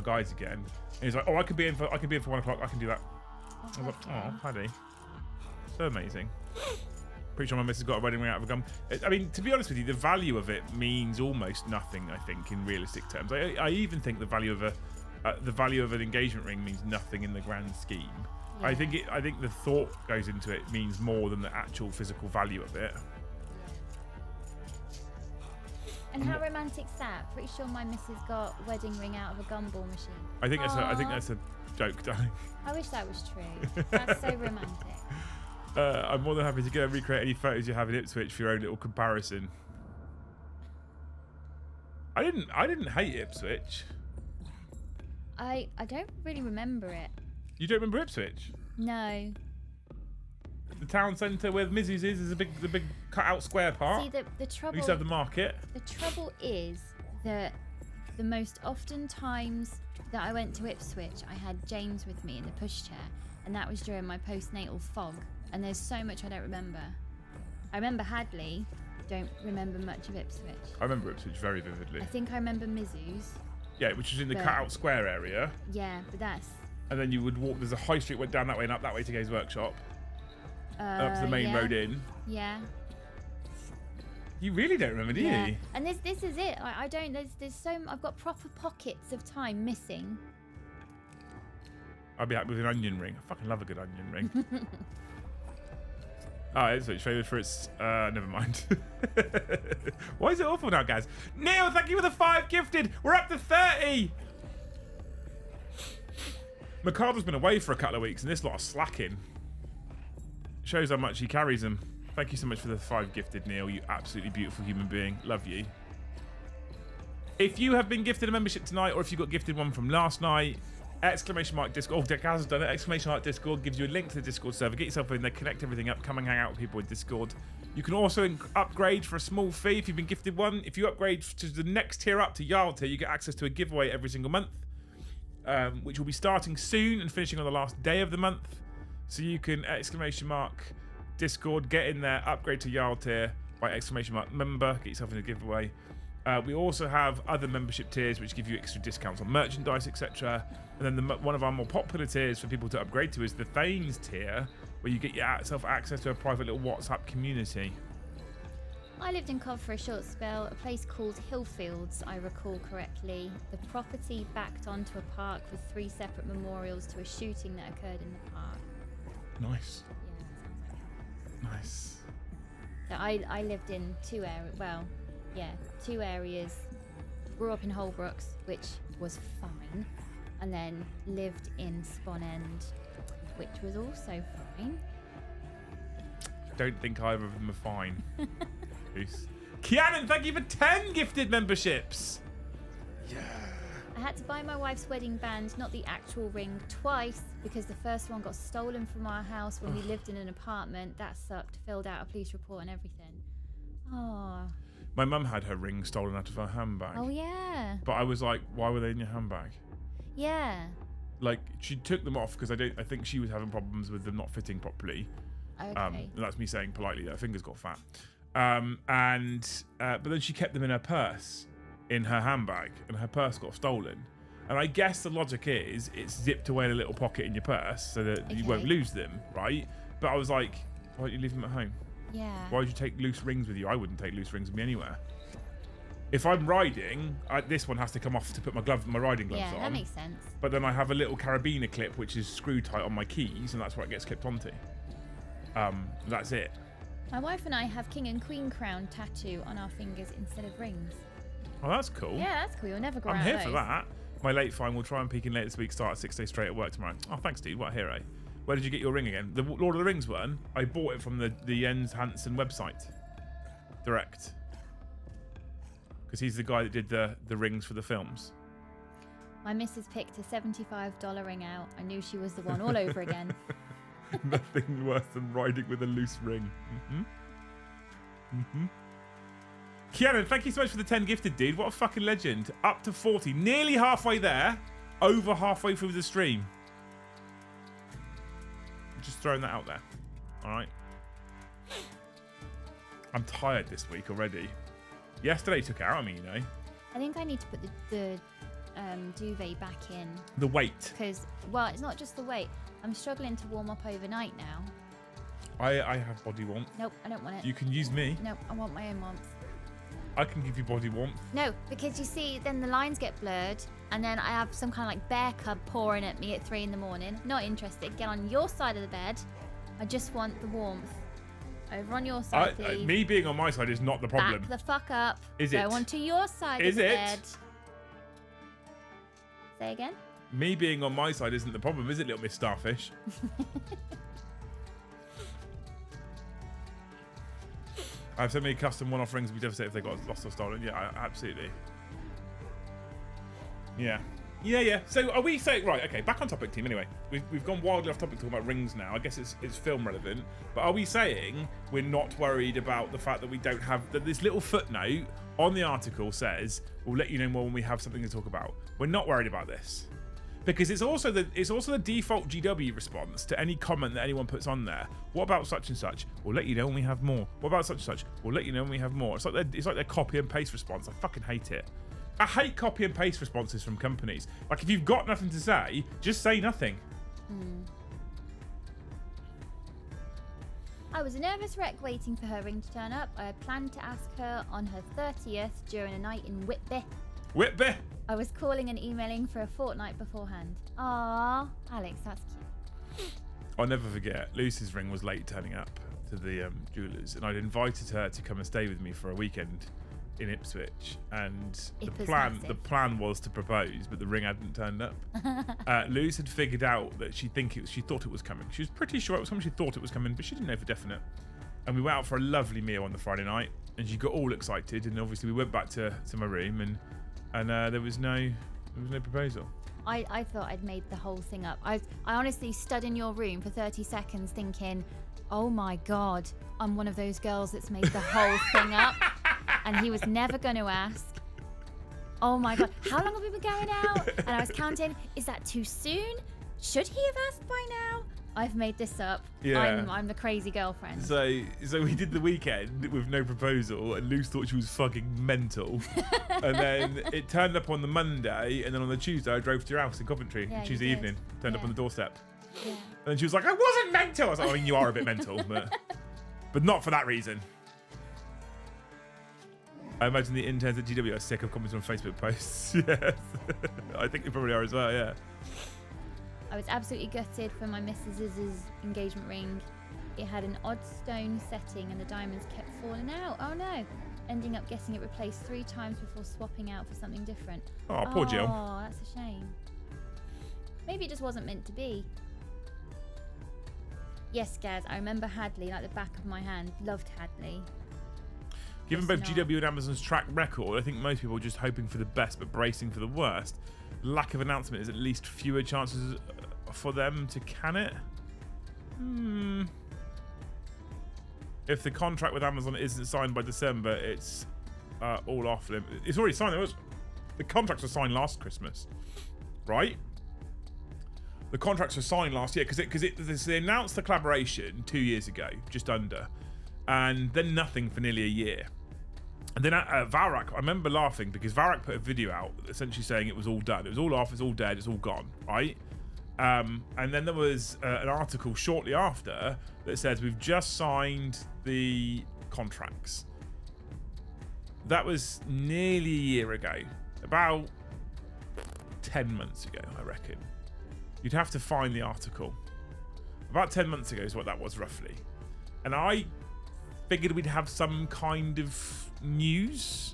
guys again. And he's like, oh, I could be in for 1 o'clock. I can do that. I was like, oh, Paddy, so amazing. Pretty sure my missus got a wedding ring out of a gum. I mean, to be honest with you, the value of it means almost nothing. I think in realistic terms, I even think the value of an engagement ring means nothing in the grand scheme. Yeah. I think the thought goes into it means more than the actual physical value of it. And how romantic's that? Pretty sure my missus got wedding ring out of a gumball machine. I think that's a joke, darling. I wish that was true. That's so romantic. I'm more than happy to go and recreate any photos you have in Ipswich for your own little comparison. I didn't hate Ipswich. I don't really remember it. You don't remember Ipswich? No. The town centre where Mrs. is the big cut out square part. See, the trouble. We used to have the market. The trouble is that the most often times that I went to Ipswich, I had James with me in the pushchair, and that was during my postnatal fog. And there's so much I don't remember. I remember Hadley. Don't remember much of Ipswich. I remember Ipswich very vividly. I think I remember Mizzou's. Yeah, which is in the cut out square area. Yeah, but that's. And then you would walk. There's a high street went down that way and up that way to Gaze Workshop. Up to the main road in. Yeah. You really don't remember, do you? And this is it. I don't. There's so. I've got proper pockets of time missing. I'd be happy with an onion ring. I fucking love a good onion ring. Oh, it's famous for its. Never mind. Why is it awful now, guys? Neil, thank you for the 5 gifted. We're up to 30. McCarthy's been away for a couple of weeks, and this lot are slacking. Shows how much he carries them. Thank you so much for the 5 gifted, Neil. You absolutely beautiful human being. Love you. If you have been gifted a membership tonight, or if you got gifted one from last night, !Discord. Oh, Gaz has done it. !Discord gives you a link to the Discord server. Get yourself in there, connect everything up, come and hang out with people in Discord. You can also upgrade for a small fee if you've been gifted one. If you upgrade to the next tier up to Jarl tier, you get access to a giveaway every single month, which will be starting soon and finishing on the last day of the month. So you can !Discord, get in there, upgrade to Jarl tier by !member, get yourself in a giveaway. We also have other membership tiers which give you extra discounts on merchandise, etc. And then one of our more popular tiers for people to upgrade to is the Thanes tier, where you get yourself access to a private little WhatsApp community. I lived in Cov for a short spell, a place called Hillfields, I recall correctly. The property backed onto a park with 3 separate memorials to a shooting that occurred in the park. Nice. Yeah, sounds like Nice. So I lived in 2 areas. Well, yeah, 2 areas. Grew up in Holbrooks, which was fine, and then lived in Spon End, which was also fine. Don't think either of them are fine. Peace. Kianan, thank you for 10 gifted memberships. Yeah. I had to buy my wife's wedding band, not the actual ring, twice because the first one got stolen from our house when we lived in an apartment. That sucked. Filled out a police report and everything. Oh. My mum had her ring stolen out of her handbag. Oh, yeah. But I was like, why were they in your handbag? Yeah. Like, she took them off because I think she was having problems with them not fitting properly. Okay. And that's me saying politely that her fingers got fat. But then she kept them in her purse, in her handbag, and her purse got stolen. And I guess the logic is it's zipped away in a little pocket in your purse so that you won't lose them, right? But I was like, why don't you leave them at home? Yeah. Why would you take loose rings with you? I wouldn't take loose rings with me anywhere. If I'm riding, this one has to come off to put my riding gloves on. Yeah, that makes sense. But then I have a little carabiner clip which is screw tight on my keys, and that's where it gets clipped onto. That's it. My wife and I have king and queen crown tattoo on our fingers instead of rings. Oh, that's cool. Yeah, that's cool. You'll never grow I'm out here those. for that. My late fine will try and peek in later this week. Start at 6 days straight at work tomorrow. Oh, thanks, dude. What a hero. Where did you get your ring again? The Lord of the Rings one. I bought it from the Jens Hansen website. Direct. Because he's the guy that did the rings for the films. My missus picked a $75 ring out. I knew she was the one all over again. Nothing worse than riding with a loose ring. Kianan, thank you so much for the 10 gifted, dude. What a fucking legend. Up to 40. Nearly halfway there. Over halfway through the stream. Just throwing that out there. All right. I'm tired this week already. Yesterday took it out of me, you know. I think I need to put the duvet back in. The weight. Because, well, it's not just the weight. I'm struggling to warm up overnight now. I have body warmth. Nope, I don't want it. You can use me. Nope, I want my own warmth. I can give you body warmth. No, because you see, then the lines get blurred, and then I have some kind of like bear cub pouring at me at 3 in the morning. Not interested. Get on your side of the bed. I just want the warmth. Over on your side, please. Me being on my side is not the problem. Back the fuck up. Is Go it? onto your side of the bed. Say again? Me being on my side isn't the problem, is it, little Miss Starfish? I have so many custom one-off rings we devastate if they got lost or stolen. Yeah, absolutely. Yeah. Yeah. So are we saying, right, okay, back on topic, team, anyway. We've gone wildly off topic talking about rings now. I guess it's film relevant. But are we saying we're not worried about the fact that we don't have, that this little footnote on the article says, we'll let you know more when we have something to talk about. We're not worried about this. Because it's also the default GW response to any comment that anyone puts on there. What about such and such? We'll let you know when we have more. What about such and such? We'll let you know when we have more. It's like their copy and paste response. I fucking hate it. I hate copy and paste responses from companies. Like, if you've got nothing to say, just say nothing. I was a nervous wreck waiting for her ring to turn up. I had planned to ask her on her 30th during a night in Whitby. Whitby! I was calling and emailing for a fortnight beforehand. Aww, Alex, that's cute. I'll never forget, Lucy's ring was late turning up to the jewellers, and I'd invited her to come and stay with me for a weekend in Ipswich, and the plan was to propose, but the ring hadn't turned up. Luce had figured out that she thought it was coming. She was pretty sure it was coming. She thought it was coming, but she didn't know for definite. And we went out for a lovely meal on the Friday night, and she got all excited, and obviously we went back to my room, and there was no proposal. I thought I'd made the whole thing up. I honestly stood in your room for 30 seconds thinking, oh my God, I'm one of those girls that's made the whole thing up. And he was never going to ask. Oh my God, how long have we been going out? And I was counting, is that too soon? Should he have asked by now? I've made this up. Yeah. I'm the crazy girlfriend. So we did the weekend with no proposal, and Luce thought she was fucking mental. And then it turned up on the Monday, and then on the Tuesday I drove to your house in Coventry. Yeah, Tuesday evening, turned up on the doorstep. Yeah. And then she was like, I wasn't mental. I was like, I mean, you are a bit mental, but not for that reason. I imagine the interns at GW are sick of comments on Facebook posts. Yes. I think they probably are as well, yeah. I was absolutely gutted for my missus's engagement ring. It had an odd stone setting and the diamonds kept falling out. Oh no. Ending up getting it replaced 3 times before swapping out for something different. Oh, poor Jill. Oh, that's a shame. Maybe it just wasn't meant to be. Yes, Gaz, I remember Hadley like the back of my hand. Loved Hadley. Given both GW and Amazon's track record, I think most people are just hoping for the best but bracing for the worst. Lack of announcement is at least fewer chances for them to can it. If the contract with Amazon isn't signed by December, it's all off limit. It's already signed. The contracts were signed last Christmas, right? The contracts were signed last year because they announced the collaboration 2 years ago, just under, and then nothing for nearly a year. And then Varak, I remember laughing because Varak put a video out essentially saying it was all done. It was all off, it's all dead, it's all gone, right? And then there was an article shortly after that says we've just signed the contracts. That was nearly a year ago, about 10 months ago, I reckon. You'd have to find the article. About 10 months ago is what that was roughly. And I figured we'd have some kind of news.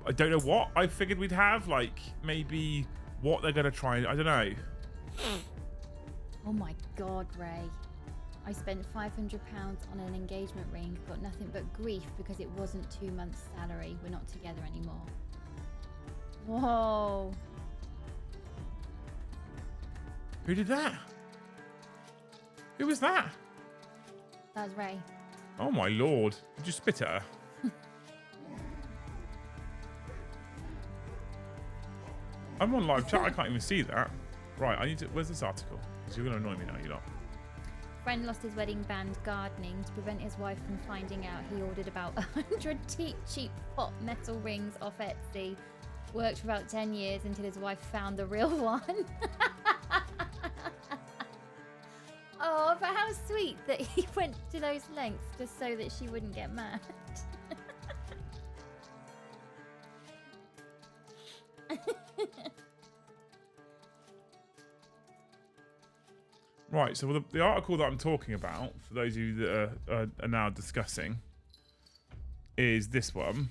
I don't know what I figured we'd have, like maybe what they're gonna try. I don't know. Oh my God, Ray. I spent £500 on an engagement ring, got nothing but grief because it wasn't 2 months' salary. We're not together anymore. Whoa. Who did that? Who was that? That was Ray. Oh my Lord. Did you spit at her? I'm on live chat. I can't even see that. Right, I need to. Where's this article? Because you're going to annoy me now, you're not. Friend lost his wedding band gardening. To prevent his wife from finding out, he ordered about 100 cheap hot metal rings off Etsy. Worked for about 10 years until his wife found the real one. Oh, but how sweet that he went to those lengths just so that she wouldn't get mad. Right, so the article that I'm talking about, for those of you that are now discussing, is this one.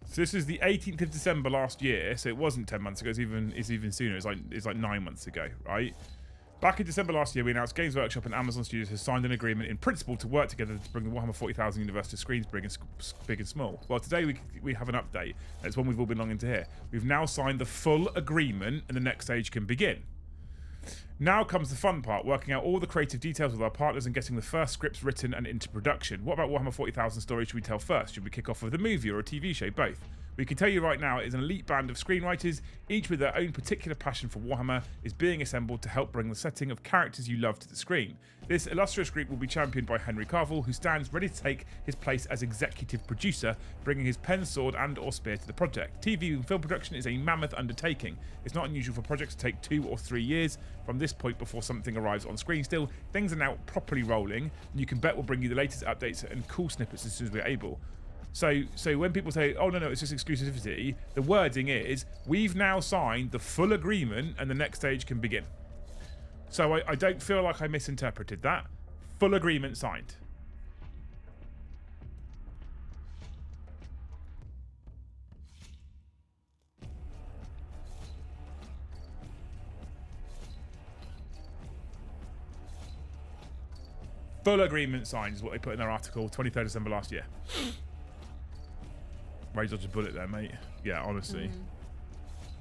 So this is the 18th of December last year, so it wasn't 10 months ago, it's even sooner, it's like 9 months ago, right? Back in December last year, we announced Games Workshop and Amazon Studios has signed an agreement in principle to work together to bring the Warhammer 40,000 universe to screens big and small. Well, today we have an update, and it's one we've all been longing to hear. We've now signed the full agreement, and the next stage can begin. Now comes the fun part, working out all the creative details with our partners and getting the first scripts written and into production. What about Warhammer 40,000 story should we tell first? Should we kick off with a movie or a TV show? Both. We can tell you right now it is an elite band of screenwriters, each with their own particular passion for Warhammer, is being assembled to help bring the setting of characters you love to the screen. This illustrious group will be championed by Henry Cavill, who stands ready to take his place as executive producer, bringing his pen, sword and or spear to the project. TV and film production is a mammoth undertaking. It's not unusual for projects to take 2 or 3 years from this point before something arrives on screen. Still, things are now properly rolling, and you can bet we'll bring you the latest updates and cool snippets as soon as we're able. So when people say, oh, no, it's just exclusivity, the wording is, we've now signed the full agreement and the next stage can begin. So I don't feel like I misinterpreted that. Full agreement signed. Full agreement signed is what they put in their article, 23rd December last year. Ray dodged a bullet there, mate. Yeah, honestly.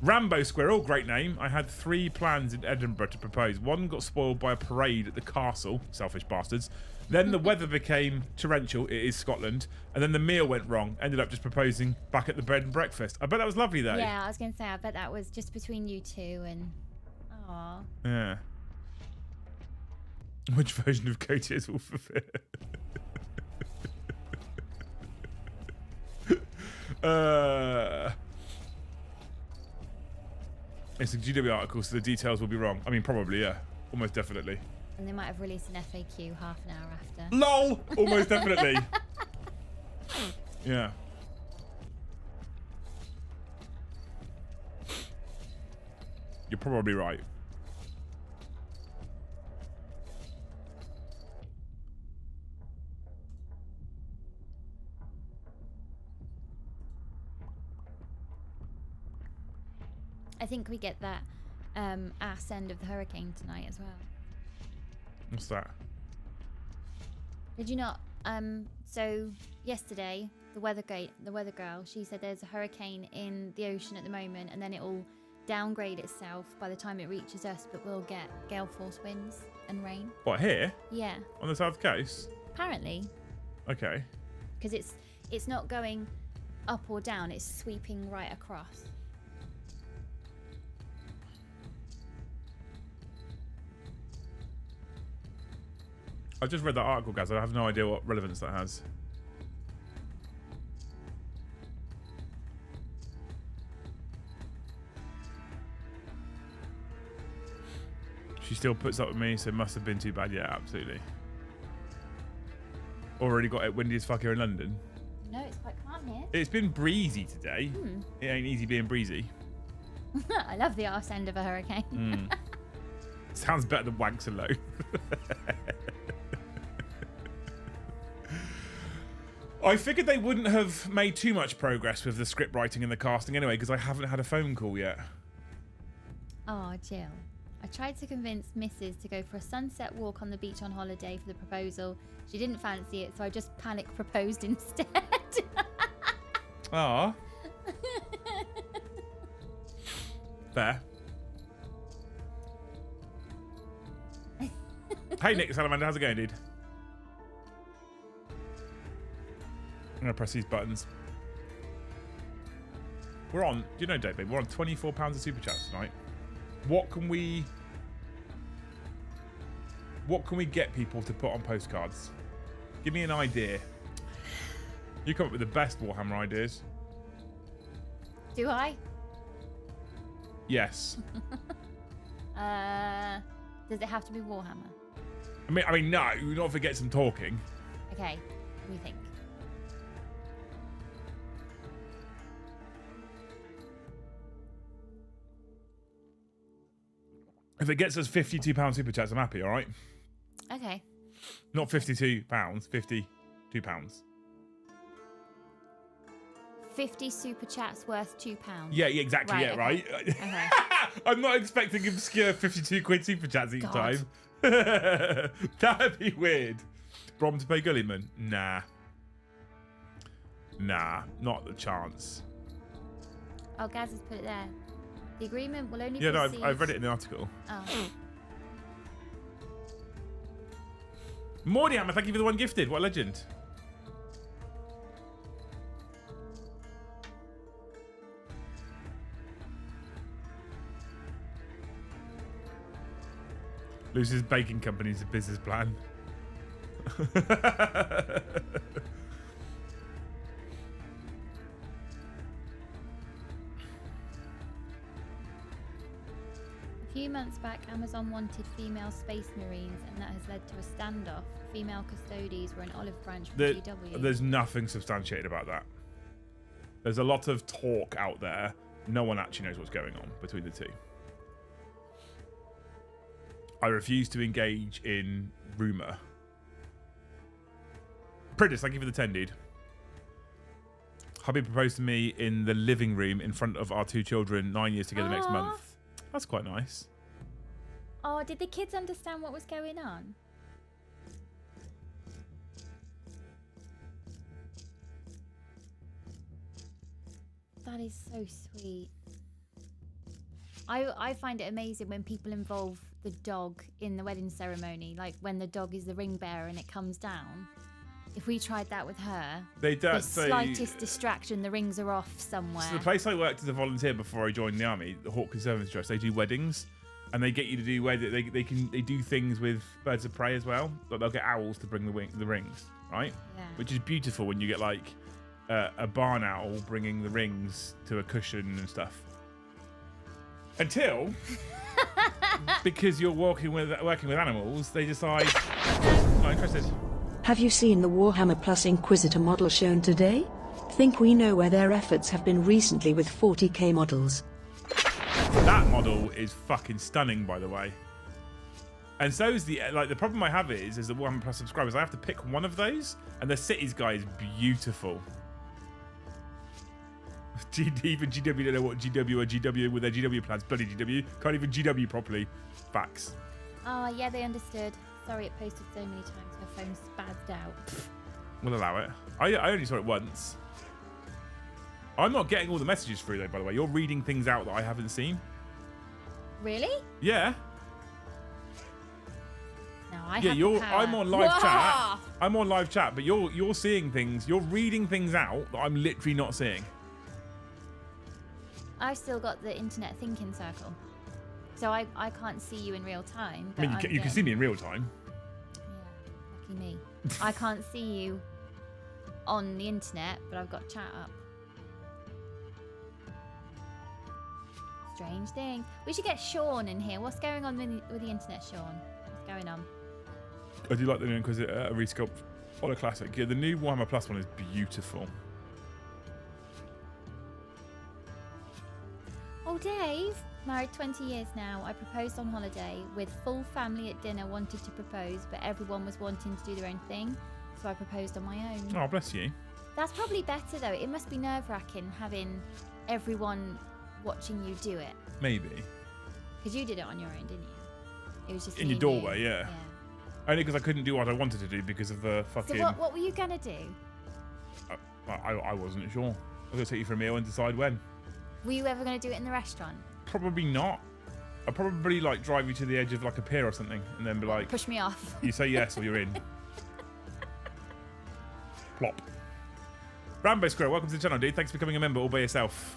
Rambo Squirrel, great name. I had 3 plans in Edinburgh to propose. One got spoiled by a parade at the castle, selfish bastards. Then the weather became torrential, it is Scotland. And then the meal went wrong. Ended up just proposing back at the bed and breakfast. I bet that was lovely though. Yeah, I was going to say, I bet that was just between you two and... Aww. Yeah. Which version of Coaches will fulfill? It's a GW article, so the details will be wrong. I mean, probably, yeah. Almost definitely. And they might have released an FAQ half an hour after. LOL! Almost definitely. Yeah. You're probably right. I think we get that ass end of the hurricane tonight as well. What's that? Did you not? So yesterday, the weather girl, she said there's a hurricane in the ocean at the moment, and then it will downgrade itself by the time it reaches us, but we'll get gale force winds and rain. What, here? Yeah. On the south coast? Apparently. Okay. Because it's not going up or down; it's sweeping right across. I just read that article, guys. I have no idea what relevance that has. She still puts up with me, so it must have been too bad. Yeah, absolutely. Already got it windy as fuck here in London. No, it's quite calm here. It's been breezy today. It ain't easy being breezy. I love the arse end of a hurricane. Sounds better than wanks alone. I figured they wouldn't have made too much progress with the script writing and the casting anyway, because I haven't had a phone call yet. Oh, Jill. I tried to convince Mrs. to go for a sunset walk on the beach on holiday for the proposal. She didn't fancy it, so I just panic proposed instead. Ah. Fair. Hey Nick Salamander, how's it going, dude? I'm gonna press these buttons. We're on, do you know, Dave, we're on £24 of super chats tonight. What can we What can we get people to put on postcards? Give me an idea. You come up with the best Warhammer ideas. Do I? Yes. Does it have to be Warhammer? I mean, no. Not forget some talking. Okay, let me think. If it gets us £52 super chats, I'm happy. All right. Okay. Not £52, £52. 50 super chats worth £2. Yeah, exactly. Right, yeah, okay. right. Okay. I'm not expecting obscure 52 quid super chats each God. time. That'd be weird. Brom to pay Gullyman? Nah. Nah, not the chance. Oh, Gaz has put it there. The agreement will only Yeah, no, proceed... I've read it in the article. Oh. Mordihammer, thank you for the one gifted. What a legend. Lucy's baking company's a business plan. A few months back, Amazon wanted female space marines, and that has led to a standoff. Female custodies were an olive branch from GW. There's nothing substantiated about that. There's a lot of talk out there. No one actually knows what's going on between the two. I refuse to engage in rumour. Pridis, thank you for the 10, dude. Hubby proposed to me in the living room in front of our 2 children, 9 years together next Aww. month. That's quite nice. Oh, did the kids understand what was going on? That is so sweet. I find it amazing when people involve the dog in the wedding ceremony, like when the dog is the ring bearer and it comes down. If we tried that with her, the slightest distraction, the rings are off somewhere. So the place I worked as a volunteer before I joined the army, the Hawk Conservancy Trust, they do weddings, and they get you to do they do things with birds of prey as well. Like they'll get owls to bring the rings, right? Yeah. Which is beautiful when you get like a barn owl bringing the rings to a cushion and stuff. Until, because you're working with animals, they decide, not interested. Have you seen the Warhammer Plus Inquisitor model shown today? Think we know where their efforts have been recently with 40k models. That model is fucking stunning, by the way. And so is the problem I have is the Warhammer Plus subscribers. I have to pick one of those, and the cities guy is beautiful. Even GW don't know what GW or GW with their GW plans. Bloody GW can't even GW properly. Facts. Oh, yeah, they understood. Sorry it posted so many times. Her phone spazzed out. We'll allow it. I only saw it once. I'm not getting all the messages through though, by the way. You're reading things out that I haven't seen. Really? Yeah. No, I Yeah, have the power. I'm on live Whoa! chat. I'm on live chat, but you're seeing things. You're reading things out that I'm literally not seeing. I've still got the internet thinking circle. So I can't see you in real time. I mean, you can see me in real time. Yeah, lucky me. I can't see you on the internet, but I've got chat up. Strange things. We should get Sean in here. What's going on with the internet, Sean? What's going on? I do like the new Inquisitor resculpt on a classic. Yeah, the new Warhammer Plus one is beautiful. Oh, Dave. Married 20 years now. I proposed on holiday with full family at dinner wanted to propose, but everyone was wanting to do their own thing. So I proposed on my own. Oh, bless you. That's probably better though. It must be nerve-wracking having everyone watching you do it. Maybe. Because you did it on your own, didn't you? It was just In me your and you. doorway, yeah. Only because I couldn't do what I wanted to do because of the fucking... So what were you going to do? I wasn't sure. I was going to take you for a meal and decide when. Were you ever going to do it in the restaurant? Probably not. I'd probably like drive you to the edge of like a pier or something and then be like... Push me off. You say yes or you're in. Plop. Rambo Squirrel, welcome to the channel, dude. Thanks for becoming a member all by yourself.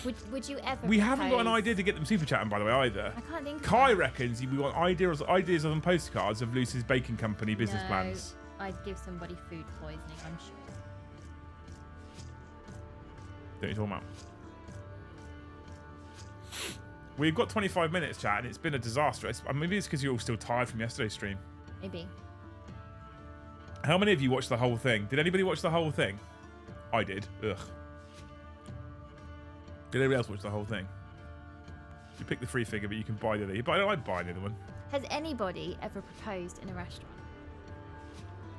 Would you ever? We haven't got an propose- idea to get them super chatting, by the way, either. I can't think. Kai of reckons we want ideas on postcards of Lucy's baking company business No, plans. I'd give somebody food poisoning. I'm sure. Don't you talk about? We've got 25 minutes, chat, and it's been a disaster. Maybe it's because you're all still tired from yesterday's stream. Maybe. How many of you watched the whole thing? Did anybody watch the whole thing? I did. Ugh. Did anybody else watch the whole thing? You pick the free figure, but you can buy the other. But I don't like buying the other one. Has anybody ever proposed in a restaurant?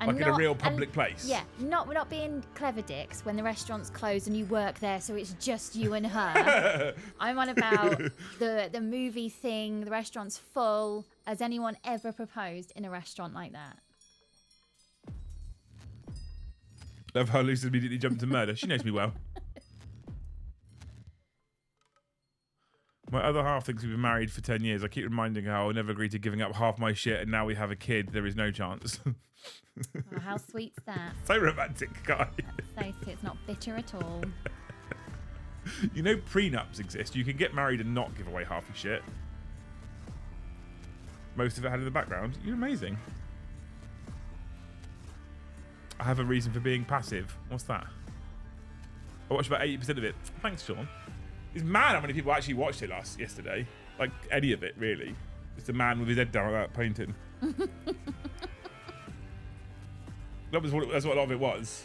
Like in a real public place? Yeah, not being clever dicks when the restaurant's closed and you work there, so it's just you and her. I'm on about the movie thing. The restaurant's full. Has anyone ever proposed in a restaurant like that? Love how Lucy immediately jumped to murder. She knows me well. My other half thinks we've been married for 10 years. I keep reminding her I'll never agree to giving up half my shit, and now we have a kid. There is no chance. Oh, how sweet's that? So romantic, guy. It's not bitter at all. You know prenups exist. You can get married and not give away half your shit. Most of it had in the background. You're amazing. I have a reason for being passive. What's that? I watched about 80% of it. Thanks, Sean. It's mad how many people actually watched it yesterday. Like, any of it, really. Just a man with his head down like that, painting. That's what a lot of it was.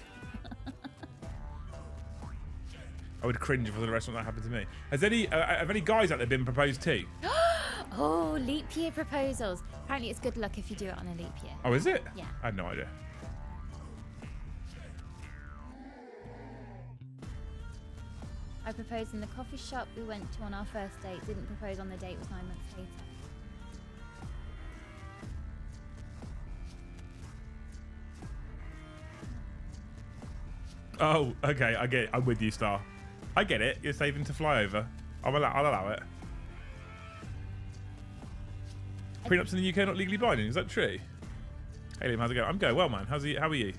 I would cringe if it was in a restaurant that happened to me. Have any guys out there been proposed to? Oh, leap year proposals. Apparently it's good luck if you do it on a leap year. Oh, is it? Yeah. I had no idea. I proposed in the coffee shop we went to on our first date. Didn't propose on the date, was 9 months later. Oh, okay, I get it. I'm with you, Star. I get it. You're saving to fly over. I'll allow it. Prenups in the UK are not legally binding. Is that true? Hey, Liam, how's it going? I'm going well, man. How are you?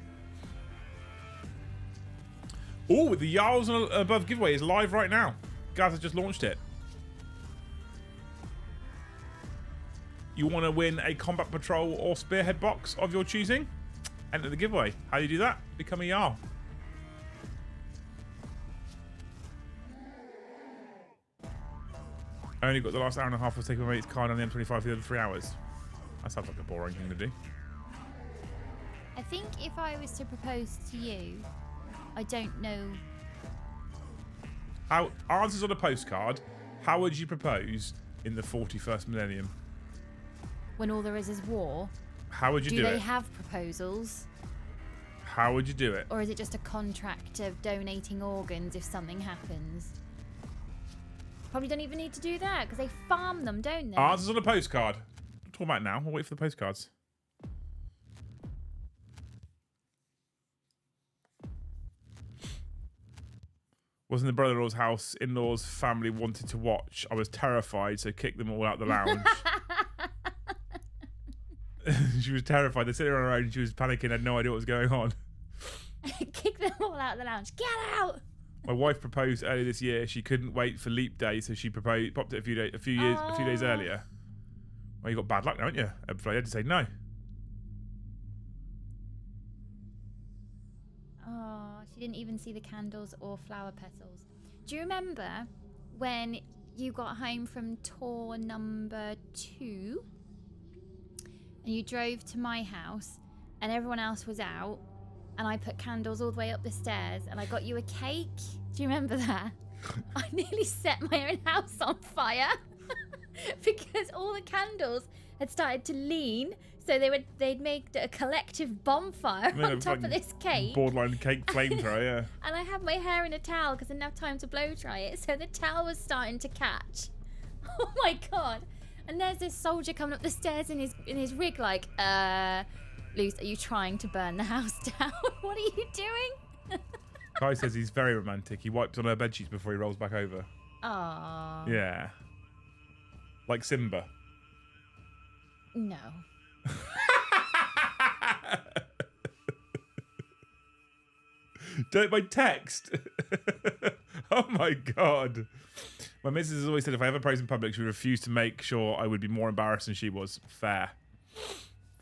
Oh, the Yarls and Above giveaway is live right now. Guys, I just launched it. You want to win a Combat Patrol or Spearhead box of your choosing? Enter the giveaway. How do you do that? Become a Yarl. I only got the last hour and a half of taking my mate's card on the M25 for the other 3 hours. That sounds like a boring thing to do. I think if I was to propose to you, I don't know. How answers on a postcard? How would you propose in the 41st millennium? When all there is war. How would you do Do they it? have proposals? How would you do it? Or is it just a contract of donating organs if something happens? Probably don't even need to do that because they farm them, don't they? Answers on a postcard. Don't talk about it now. We'll wait for the postcards. Was in the brother-in-law's house. In-laws family wanted to watch. I was terrified, so kicked them all out the lounge. She was terrified. They sitting on her own. She was panicking. Had no idea what was going on. Kick them all out of the lounge. Get out! My wife proposed earlier this year. She couldn't wait for Leap Day, so she popped it a few days earlier. Well, you got bad luck now, haven't you? I had to say no. Oh, she didn't even see the candles or flower petals. Do you remember when you got home from tour number 2 and you drove to my house and everyone else was out and I put candles all the way up the stairs and I got you a cake? Do you remember that? I nearly set my own house on fire because all the candles had started to lean, so they'd make a collective bonfire on top of this cake. Borderline cake flamethrower, yeah. And I had my hair in a towel because I didn't have time to blow dry it, so the towel was starting to catch. Oh my god! And there's this soldier coming up the stairs in his rig, like, Luce, are you trying to burn the house down? What are you doing? Kai says he's very romantic. He wipes on her bedsheets before he rolls back over. Aww. Yeah. Like Simba. No. Do it by text. Oh my god. My missus has always said if I ever proposed in public, she would refuse to make sure I would be more embarrassed than she was. Fair.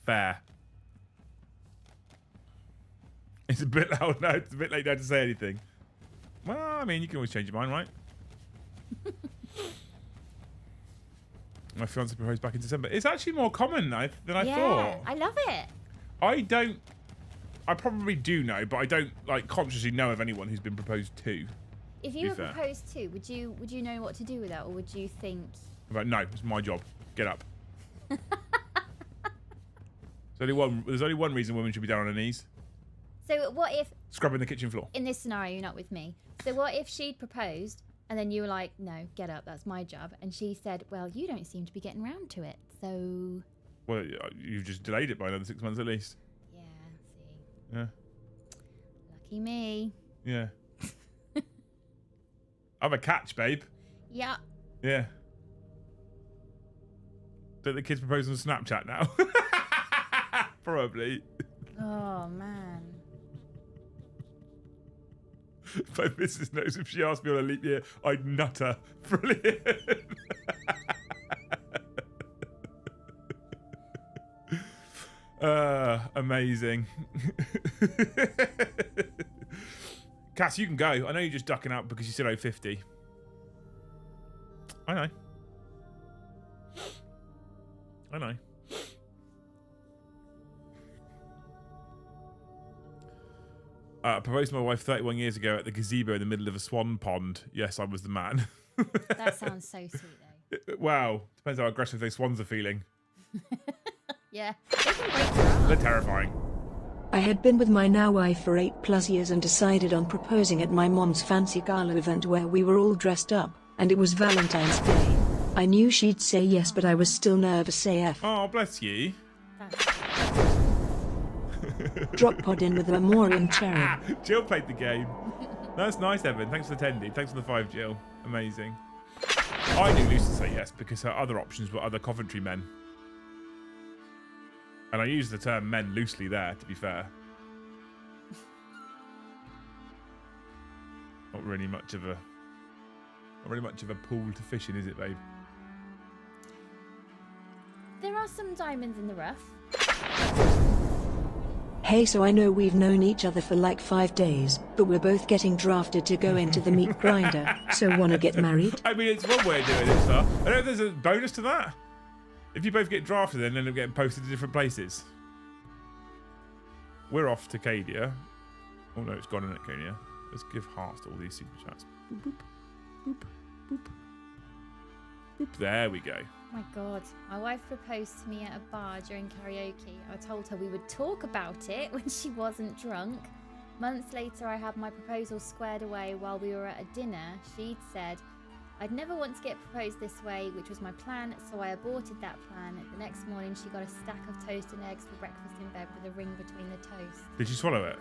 Fair. It's a bit loud now. It's a bit late now to say anything. Well, I mean, you can always change your mind, right? My fiance proposed back in December. It's actually more common than I thought. I love it. I probably do know, but I don't like consciously know of anyone who's been proposed to. If you were proposed to, would you know what to do with that, or would you think? But no, it's my job. Get up. There's only one reason women should be down on their knees. So what if scrubbing the kitchen floor? In this scenario, you're not with me. So what if she'd proposed and then you were like, "No, get up. That's my job." And she said, "Well, you don't seem to be getting round to it, so." Well, you've just delayed it by another 6 months at least. Yeah. See. Yeah. Lucky me. Yeah. I'm a catch, babe. Yeah. Yeah. Don't the kids propose on Snapchat now? Probably. Oh, man. My missus knows if she asked me on a leap year, I'd nut her. Brilliant. Amazing. Cass, you can go. I know you're just ducking out because you said 050. I know. I know. I proposed to my wife 31 years ago at the gazebo in the middle of a swan pond. Yes, I was the man. That sounds so sweet, though. Wow. Depends how aggressive those swans are feeling. Yeah. They can break your arm. They're terrifying. I had been with my now wife for 8+ years and decided on proposing at my mom's fancy gala event where we were all dressed up, and it was Valentine's Day. I knew she'd say yes, but I was still nervous AF. Oh, bless you. Drop pod in with a memoriam cherry. Jill played the game. That's nice, Evan. Thanks for the 10, dude. Thanks for the 5, Jill. Amazing. I knew Lucy say yes because her other options were other Coventry men. And I use the term men loosely there, to be fair. Not really much of a pool to fish in, is it, babe? There are some diamonds in the rough. Hey, so I know we've known each other for like 5 days, but we're both getting drafted to go into the meat grinder, so wanna get married? I mean, it's one way of doing it, sir. I know there's a bonus to that. If you both get drafted and end up getting posted to different places. We're off to Cadia. Oh no, it's gone in at Cadia. Let's give hearts to all these super chats. Boop, boop, boop, boop, boop. There we go. Oh my god, my wife proposed to me at a bar during karaoke. I told her we would talk about it when she wasn't drunk. Months later, I had my proposal squared away while we were at a dinner. She'd said, "I'd never want to get proposed this way," which was my plan, so I aborted that plan. The next morning, she got a stack of toast and eggs for breakfast in bed with a ring between the toast. Did you swallow it?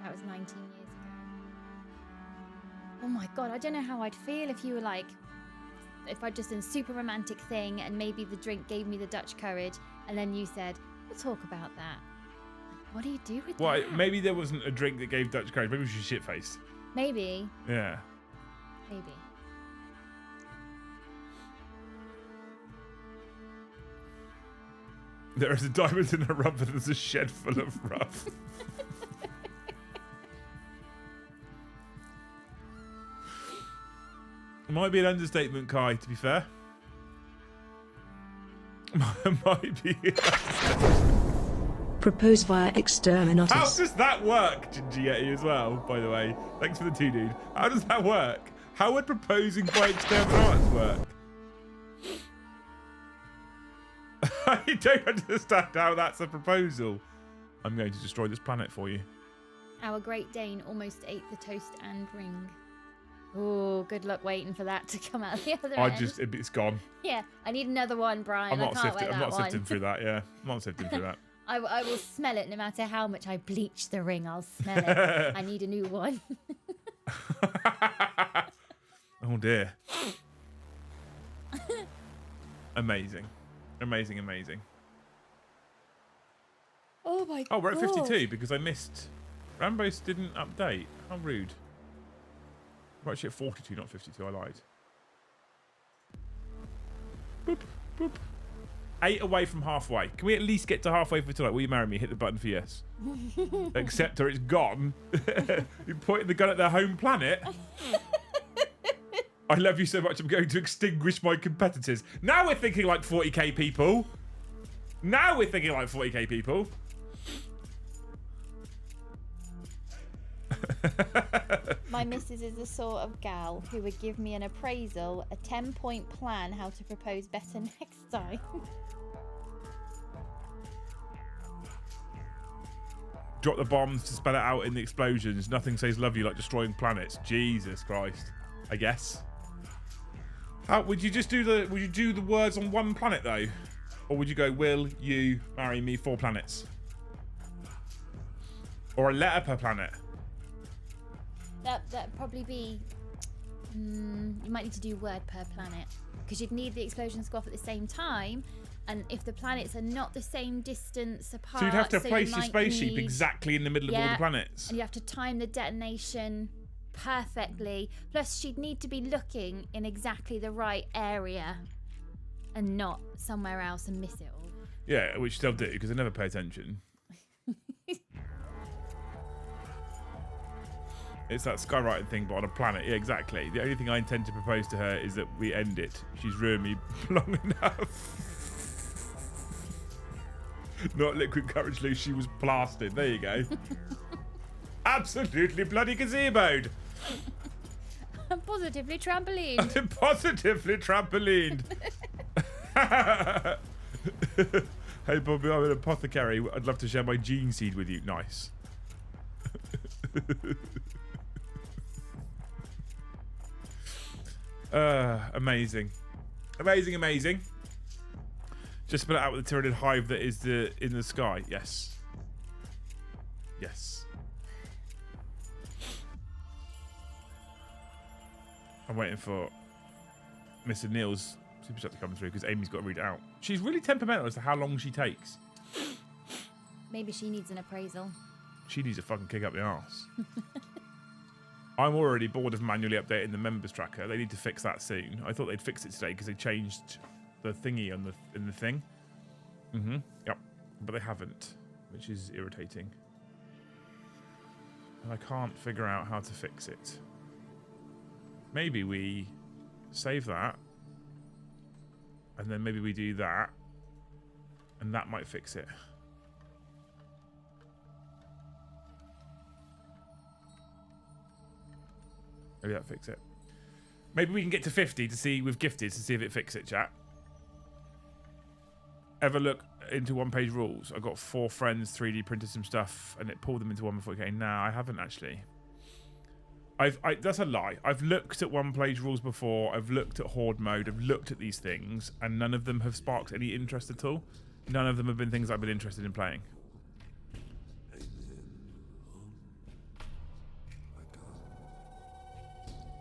That was 19 years ago. Oh my god, I don't know how I'd feel if you were like, if I'd just done a super romantic thing and maybe the drink gave me the Dutch courage and then you said, "We'll talk about that." Like, what do you do with that? Maybe there wasn't a drink that gave Dutch courage. Maybe she was shit-faced. Maybe. Yeah. Maybe. There is a diamond in a rubber. There's a shed full of rough. Might be an understatement, Kai, to be fair. Might be an understatement. Propose via exterminatus. How does that work, Ginger Yeti, as well, by the way? Thanks for the 2, dude. How does that work? How would proposing by exterminatus work? I don't understand how that's a proposal. I'm going to destroy this planet for you. Our Great Dane almost ate the toast and ring. Oh, good luck waiting for that to come out the other end. It's gone. Yeah, I need another one, Brian. I'm not sifting through that, yeah. I'm not sifting through that. I will smell it no matter how much I bleach the ring. I'll smell it. I need a new one. Oh, dear. Amazing. Amazing, amazing. Oh, my God. Oh, we're at 52 because I missed... Rambo's didn't update. How rude. I'm actually at 42, not 52. I lied. Boop, boop. 8 away from halfway. Can we at least get to halfway for tonight? Will you marry me? Hit the button for yes. Accept or it's gone. You're pointing the gun at their home planet. I love you so much, I'm going to extinguish my competitors. Now we're thinking like 40k people. Now we're thinking like 40k people. My missus is the sort of gal who would give me an appraisal, a 10-point plan how to propose better next time. Drop the bombs to spell it out in the explosions. Nothing says love you like destroying planets. Jesus Christ. I guess. How would you just do would you do the words on one planet though? Or would you go, will you marry me 4 planets? Or a letter per planet? That'd probably be... you might need to do word per planet. Because you'd need the explosions to go off at the same time. And if the planets are not the same distance apart... So you'd have to place you your spaceship exactly in the middle of all the planets. And you have to time the detonation perfectly. Plus, she'd need to be looking in exactly the right area. And not somewhere else and miss it all. Yeah, which they'll do, because they never pay attention. It's that skywriting thing, but on a planet. Yeah, exactly. The only thing I intend to propose to her is that we end it. She's ruined me long enough. Not liquid courage, Lou. She was blasted. There you go. Absolutely bloody gazeboed. I'm positively trampolined. I'm positively trampolined. Hey, Bobby, I'm an apothecary. I'd love to share my gene seed with you. Nice. Amazing. Amazing, amazing. Just spell it out with the Tyranid hive that is in the sky. Yes. Yes. I'm waiting for Mr. Neil's super chat to come through because Amy's got to read it out. She's really temperamental as to how long she takes. Maybe she needs an appraisal. She needs a fucking kick up the arse. I'm already bored of manually updating the members tracker. They need to fix that soon. I thought they'd fix it today because they changed the thingy on in the thing. Yep. But they haven't, which is irritating. And I can't figure out how to fix it. Maybe we save that. And then maybe we do that. And that might fix it. Maybe that'll fix it. Maybe we can get to 50 to see with gifted to see if it fixes it, chat. Ever look into one-page rules? I got 4 friends 3D printed some stuff and it pulled them into one before it came. Nah, I haven't actually. That's a lie. I've looked at one-page rules before. I've looked at horde mode. I've looked at these things and none of them have sparked any interest at all. None of them have been things I've been interested in playing.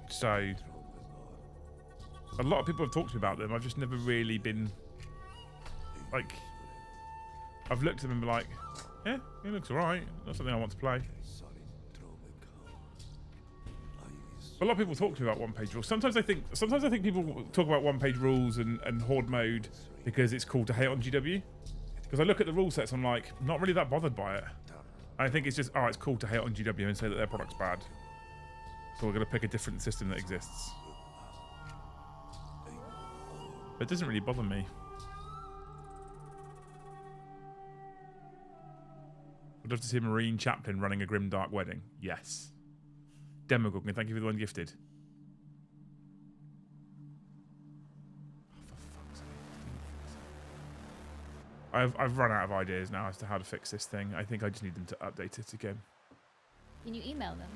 So, a lot of people have talked to me about them. I've just never really been, like, I've looked at them and been like, yeah, it looks alright. Not something I want to play. A lot of people talk to me about one-page rules. Sometimes I think people talk about one-page rules and horde mode because it's cool to hate on GW. Because I look at the rule sets, I'm like, not really that bothered by it. I think it's just, oh, it's cool to hate on GW and say that their product's bad. So we're going to pick a different system that exists. But it doesn't really bother me. I'd love to see a Marine chaplain running a grim dark wedding. Yes. Demogorgon, thank you for the one gifted. I've run out of ideas now as to how to fix this thing. I think I just need them to update it again. Can you email them?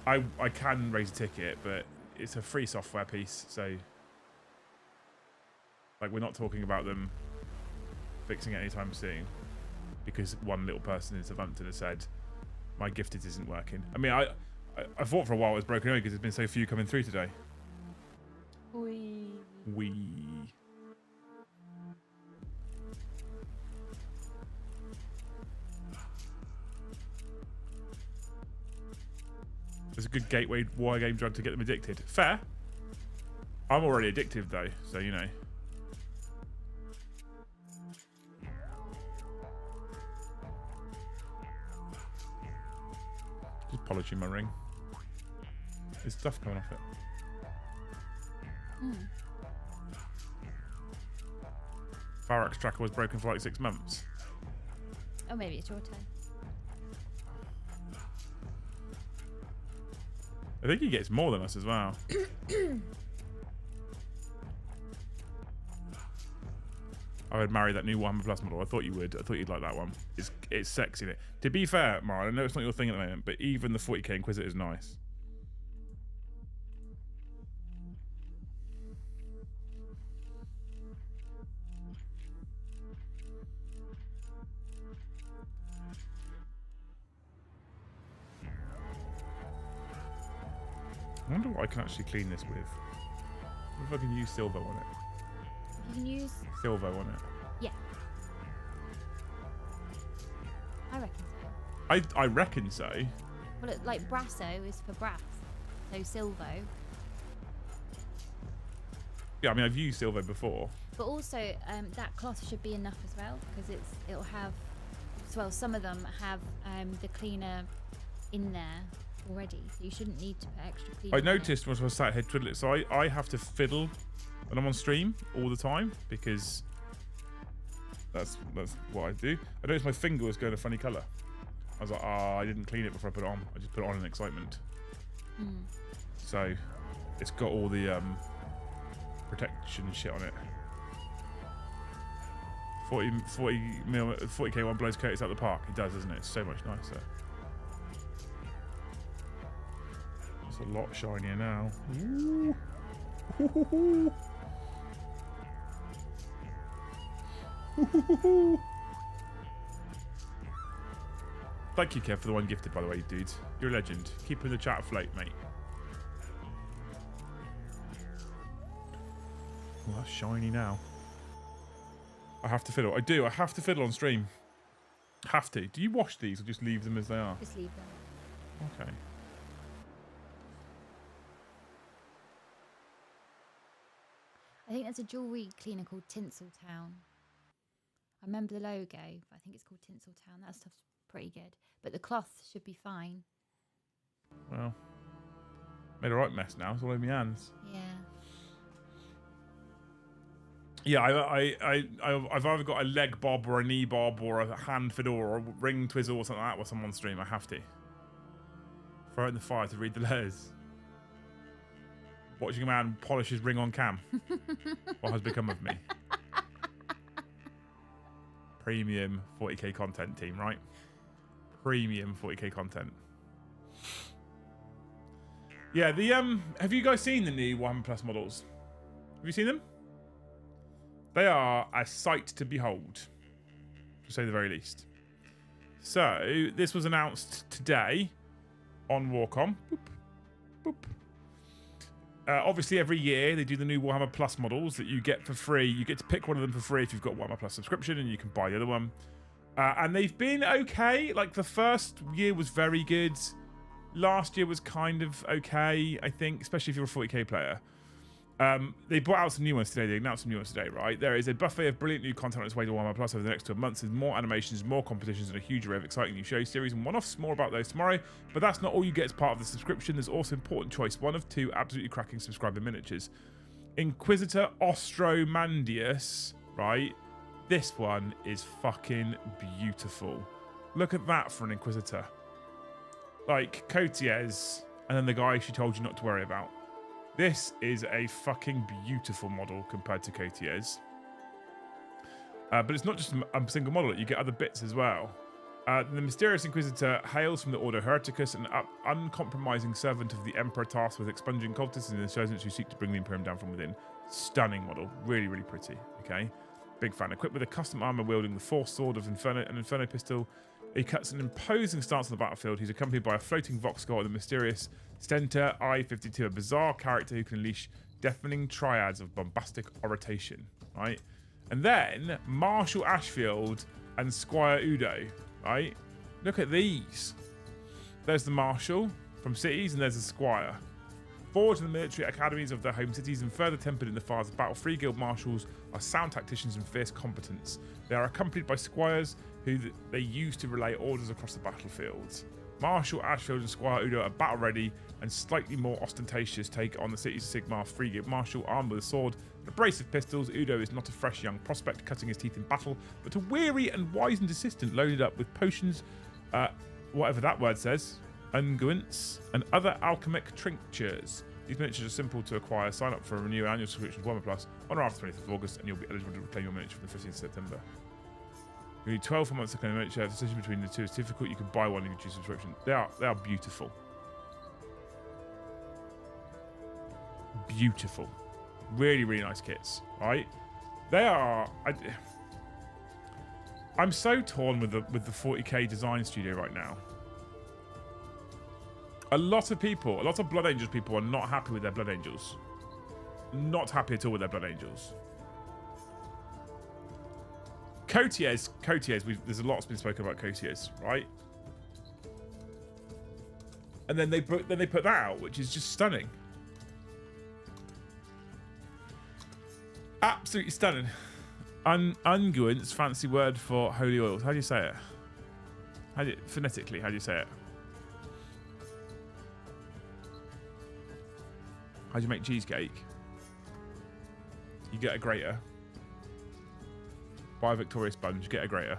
I can raise a ticket, but it's a free software piece, so like we're not talking about them fixing it anytime soon because one little person in Southampton has said my gifted isn't working. I mean, I thought for a while it was broken away because there's been so few coming through today. Wee. It's a good gateway war game drug to get them addicted. Fair. I'm already addicted though, so you know. Just polishing my ring. There's stuff coming off it. Fire tracker was broken for like 6 months. Oh, maybe it's your turn. I think he gets more than us as well. I would marry that new Warhammer Plus model. I thought you would. I thought you'd like that one. It's sexy. In it. To be fair, Mara, I know it's not your thing at the moment, but even the 40k Inquisitor is nice. I wonder what I can actually clean this with. What if I can use silver on it? You can use... Silver on it. Yeah. I reckon so. I reckon so. Well, like brasso is for brass. So silvo. Yeah, I mean, I've used silver before. But also, that cloth should be enough as well, because it'll have... Well, some of them have the cleaner in there already, so you shouldn't need to put extra cleaner. I noticed when I was sat here twiddling, so I have to fiddle when I'm on stream all the time because that's what I do. I noticed my finger was going a funny colour. I was like, I didn't clean it before I put it on. I just put it on in excitement. So it's got all the protection shit on it. 40k one blows Curtis out the park. It does, doesn't it? It's so much nicer. It's a lot shinier now. Ooh. Thank you, Kev, for the one gifted, by the way, dudes. You're a legend. Keeping the chat afloat, mate. Well, that's shiny now. I have to fiddle. I do. I have to fiddle on stream. Have to. Do you wash these or just leave them as they are? Just leave them. Okay. I think there's a jewellery cleaner called Tinseltown. I remember the logo, but I think it's called Tinseltown. That stuff's pretty good. But the cloth should be fine. Well, made a right mess now. It's all over my hands. Yeah. Yeah, I've either got a leg bob or a knee bob or a hand fiddle or a ring twizzle or something like that while I'm on stream. I have to. Throw it in the fire to read the letters. Watching a man polish his ring on cam. What has become of me? Premium 40k content team, right? Premium 40k content. Yeah, the have you guys seen the new Warhammer Plus models? Have you seen them? They are a sight to behold, to say the very least. So this was announced today on Warcom. Boop, boop. Obviously, every year they do the new Warhammer Plus models that you get for free. You get to pick one of them for free if you've got Warhammer Plus subscription, and you can buy the other one. And they've been okay. Like, the first year was very good. Last year was kind of okay, I think, especially if you're a 40k player. They brought out some new ones today. They announced some new ones today, right? There is a buffet of brilliant new content on its way to Warhammer Plus over the next 12 months. There's more animations, more competitions, and a huge array of exciting new show series and one-offs. More about those tomorrow. But that's not all you get as part of the subscription. There's also important choice. One of two absolutely cracking subscriber miniatures. Inquisitor Ostromandius, right? This one is fucking beautiful. Look at that for an Inquisitor. Like, Cotiez, and then the guy she told you not to worry about. This is a fucking beautiful model compared to Cotiez. But it's not just a single model. You get other bits as well. The mysterious Inquisitor hails from the Ordo Hereticus, an uncompromising servant of the Emperor tasked with expunging cultists and insurgents who seek to bring the Imperium down from within. Stunning model. Really, really pretty. Okay. Big fan. Equipped with a custom armor wielding the Force Sword of Inferno, an Inferno pistol, he cuts an imposing stance on the battlefield. He's accompanied by a floating Vox Skull and the mysterious Stentor I-52, a bizarre character who can unleash deafening triads of bombastic oration, right? And then Marshal Ashfield and Squire Udo, right? Look at these. There's the Marshal. from cities, and there's a squire. Forged in the military academies of their home cities and further tempered in the fires of battle, 3 guild marshals are sound tacticians and fierce competence. They are accompanied by squires who they use to relay orders across the battlefields. Marshal Ashfield and Squire Udo are battle ready and slightly more ostentatious take on the city's Sigmar 3 guild marshal armed with a sword and a brace of pistols. Udo is not a fresh young prospect cutting his teeth in battle, but a weary and wizened assistant loaded up with potions, whatever that word says, unguents, and other alchemic tinctures. These miniatures are simple to acquire. Sign up for a renewal annual subscription to Warhammer Plus on or after the 20th of August, and you'll be eligible to reclaim your miniature from the 15th of September. You need 12 months to claim a miniature. If the decision between the two is difficult, you can buy one and you can choose subscription. They are beautiful. Beautiful. Really, really nice kits, right? They are... I'm so torn with the 40k design studio right now. A lot of Blood Angels people are not happy with their Blood Angels. Not happy at all with their Blood Angels. Courtiers, there's a lot's been spoken about courtiers, right? And then they put that out, which is just stunning. Absolutely stunning. Unguents, fancy word for holy oils. How do you say it? Phonetically, how do you say it? How do you make cheesecake? You get a grater. Buy a Victoria sponge, get a grater.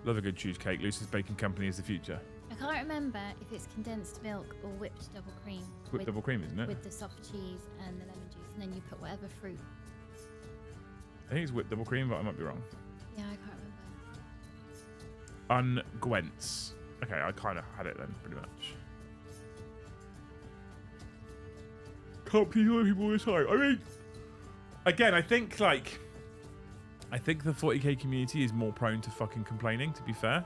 Love a good cheesecake. Lucy's Baking Company is the future. I can't remember if it's condensed milk or whipped double cream. Whipped double cream, isn't it? With the soft cheese and the lemon juice, and then you put whatever fruit. I think it's whipped double cream, but I might be wrong. Yeah, I can't remember. Unguents. Okay, I kind of had it then, pretty much. Can't please other people all the time. I mean, again, I think the 40k community is more prone to fucking complaining, to be fair.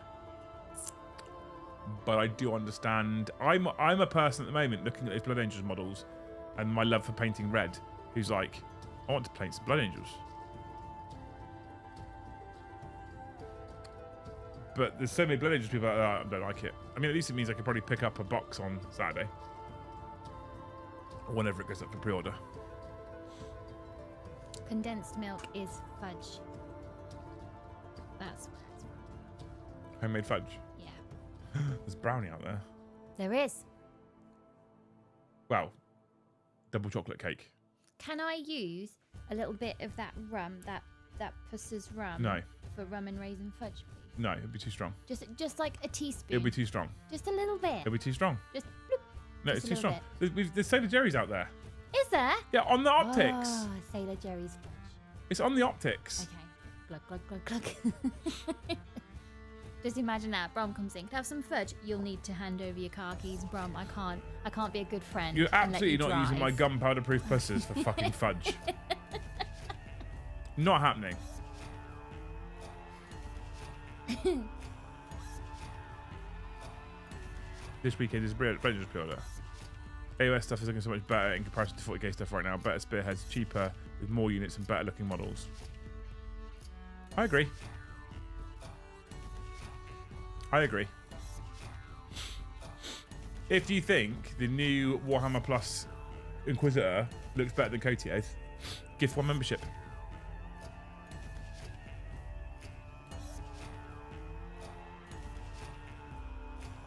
But I do understand. I'm a person at the moment looking at those Blood Angels models and my love for painting red, who's like, I want to paint some Blood Angels. But there's so many Blood Angels people that don't like it. I mean, at least it means I could probably pick up a box on Saturday. Or whenever it goes up for pre-order. Condensed milk is fudge. That's where it's from. Homemade fudge. Yeah. There's brownie out there. There is. Wow. Double chocolate cake. Can I use a little bit of that rum, that Puss's rum? No. For rum and raisin fudge, please? No, it'd be too strong. Just like a teaspoon. It'll be too strong. Just a little bit. It'll be too strong. Just bloop. No, Just it's too a strong. little There's Sailor Jerry's out there. Is there? Yeah, on the optics. Oh, Sailor Jerry's fudge. It's on the optics. Okay. Glug, glug, glug, glug. Just imagine that. Brom comes in. Can I have some fudge? You'll need to hand over your car keys, Brom. I can't be a good friend. You're and let absolutely you not using my drive. gunpowder-proof pusses for fucking fudge. Not happening. This weekend is Brendan's pre-order. AOS stuff is looking so much better in comparison to 40k stuff right now. Better spearheads, cheaper, with more units and better looking models. I agree. If you think the new Warhammer Plus Inquisitor looks better than Cotiers, gift one membership.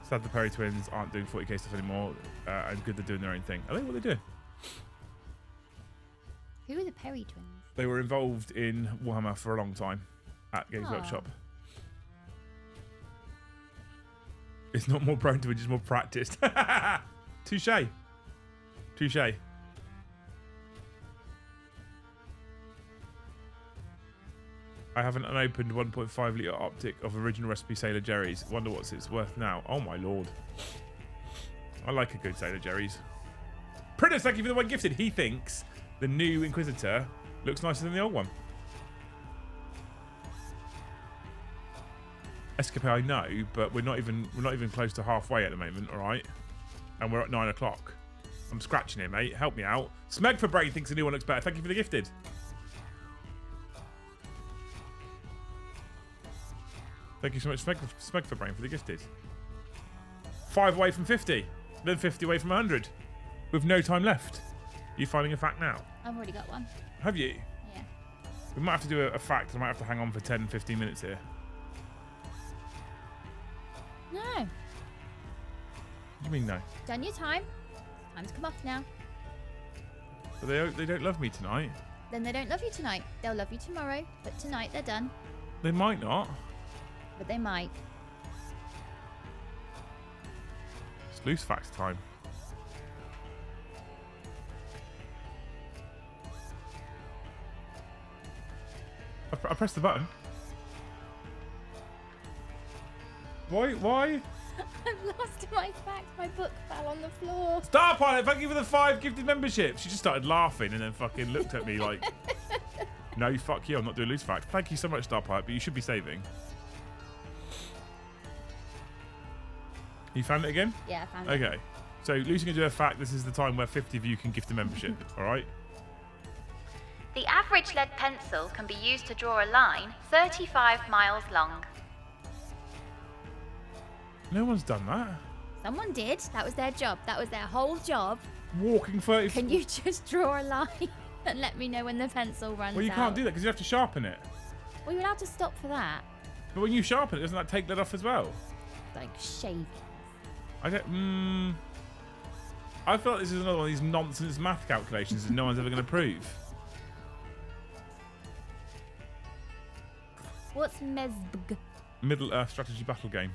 Sad the Perry twins aren't doing 40k stuff anymore, and good they're doing their own thing. I think what they do. Who are the Perry twins? They were involved in Warhammer for a long time at Games Workshop. It's not more prone to it, just more practiced. Touche. Touche. I have an unopened 1.5 litre optic of original recipe Sailor Jerry's. Wonder what's it's worth now. Oh my lord. I like a good Sailor Jerry's. Prentice, thank you for the one gifted. He thinks the new Inquisitor looks nicer than the old one. Escape, I know, but we're not even close to halfway at the moment, all right? And we're at 9 o'clock. I'm scratching here, mate. Help me out. Smeg for Brain thinks the new one looks better. Thank you for the gifted. Thank you so much, Smeg for Brain, for the gifted. 5 away from 50. Then 50 away from 100. With no time left. You finding a fact now? I've already got one. Have you? Yeah. We might have to do a fact. I might have to hang on for 10, 15 minutes here. No. What do you mean no? Done your time. Time's come off now. But they don't love me tonight. Then they don't love you tonight. They'll love you tomorrow, but tonight they're done. They might not. But they might. It's loose facts time. I pressed the button. Why? I've lost my fact. My book fell on the floor. Star Pilot, thank you for the 5 gifted memberships. She just started laughing and then fucking looked at me like, no, fuck you, I'm not doing loose fact. Thank you so much, Star Pilot, but you should be saving. You found it again? Yeah, I found it. Okay. So, Lucy can do a fact. This is the time where 50 of you can gift a membership. All right? The average lead pencil can be used to draw a line 35 miles long. No one's done that. Someone did. That was their job. That was their whole job. Walking 30. Can you just draw a line and let me know when the pencil runs out? Well, you can't do that because you have to sharpen it. Well, you're allowed to stop for that. But when you sharpen it, doesn't that take lead off as well? Like shaving. I don't. I feel like this is another one of these nonsense math calculations that no one's ever going to prove. What's Mesbg? Middle Earth strategy battle game.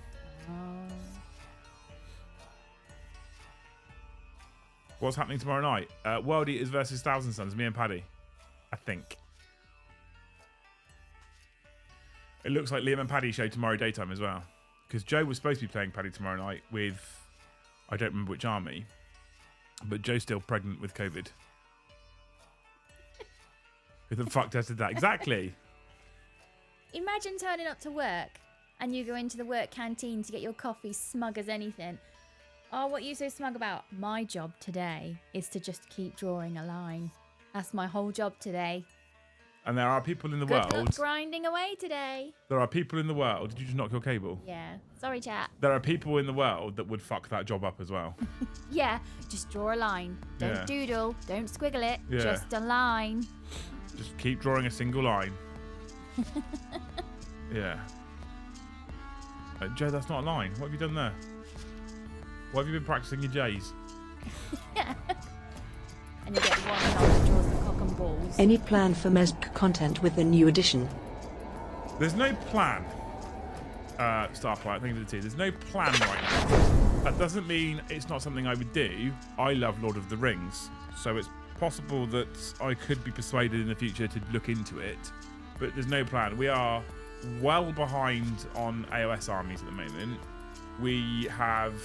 What's happening tomorrow night? World Eaters versus Thousand Suns. Me and Paddy, I think. It looks like Liam and Paddy show tomorrow daytime as well. Because Joe was supposed to be playing Paddy tomorrow night with, I don't remember which army, but Joe's still pregnant with COVID. Who the fuck tested that? Exactly. Imagine turning up to work and you go into the work canteen to get your coffee smug as anything. Oh, what are you so smug about? My job today is to just keep drawing a line. That's my whole job today. And there are people in the Good luck world. grinding away today. There are people in the world. Did you just knock your cable? Yeah. Sorry, chat. There are people in the world that would fuck that job up as well. Yeah. Just draw a line. Don't Yeah. doodle. Don't squiggle it. Yeah. Just a line. Just keep drawing a single line. Yeah. Joe, that's not a line. What have you done there? Why have you been practicing your J's? Yeah. And you get one dog that draws the cock and balls. Any plan for Mesbg content with the new edition? There's no plan. Starflight, thank you for the tea. There's no plan right now. That doesn't mean it's not something I would do. I love Lord of the Rings, so it's possible that I could be persuaded in the future to look into it. But there's no plan. We are well behind on AOS armies at the moment. We have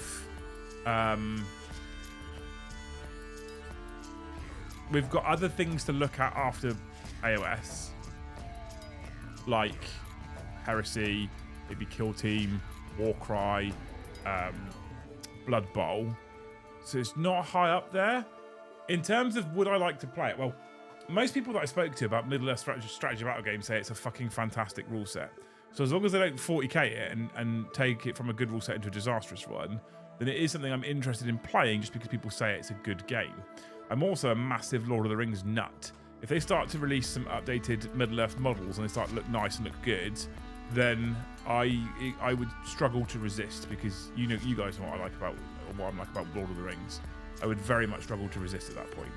we've got other things to look at after AOS, like Heresy, maybe Kill Team, Warcry, Blood Bowl. So it's not high up there. In terms of would I like to play it? Well, most people that I spoke to about Middle Earth strategy battle games say it's a fucking fantastic rule set. So as long as they don't 40k it and take it from a good rule set into a disastrous one, then it is something I'm interested in playing just because people say it's a good game. I'm also a massive Lord of the Rings nut. If they start to release some updated Middle Earth models and they start to look nice and look good, then I would struggle to resist, because you guys know what I like about, or what I'm like about Lord of the Rings. I would very much struggle to resist at that point.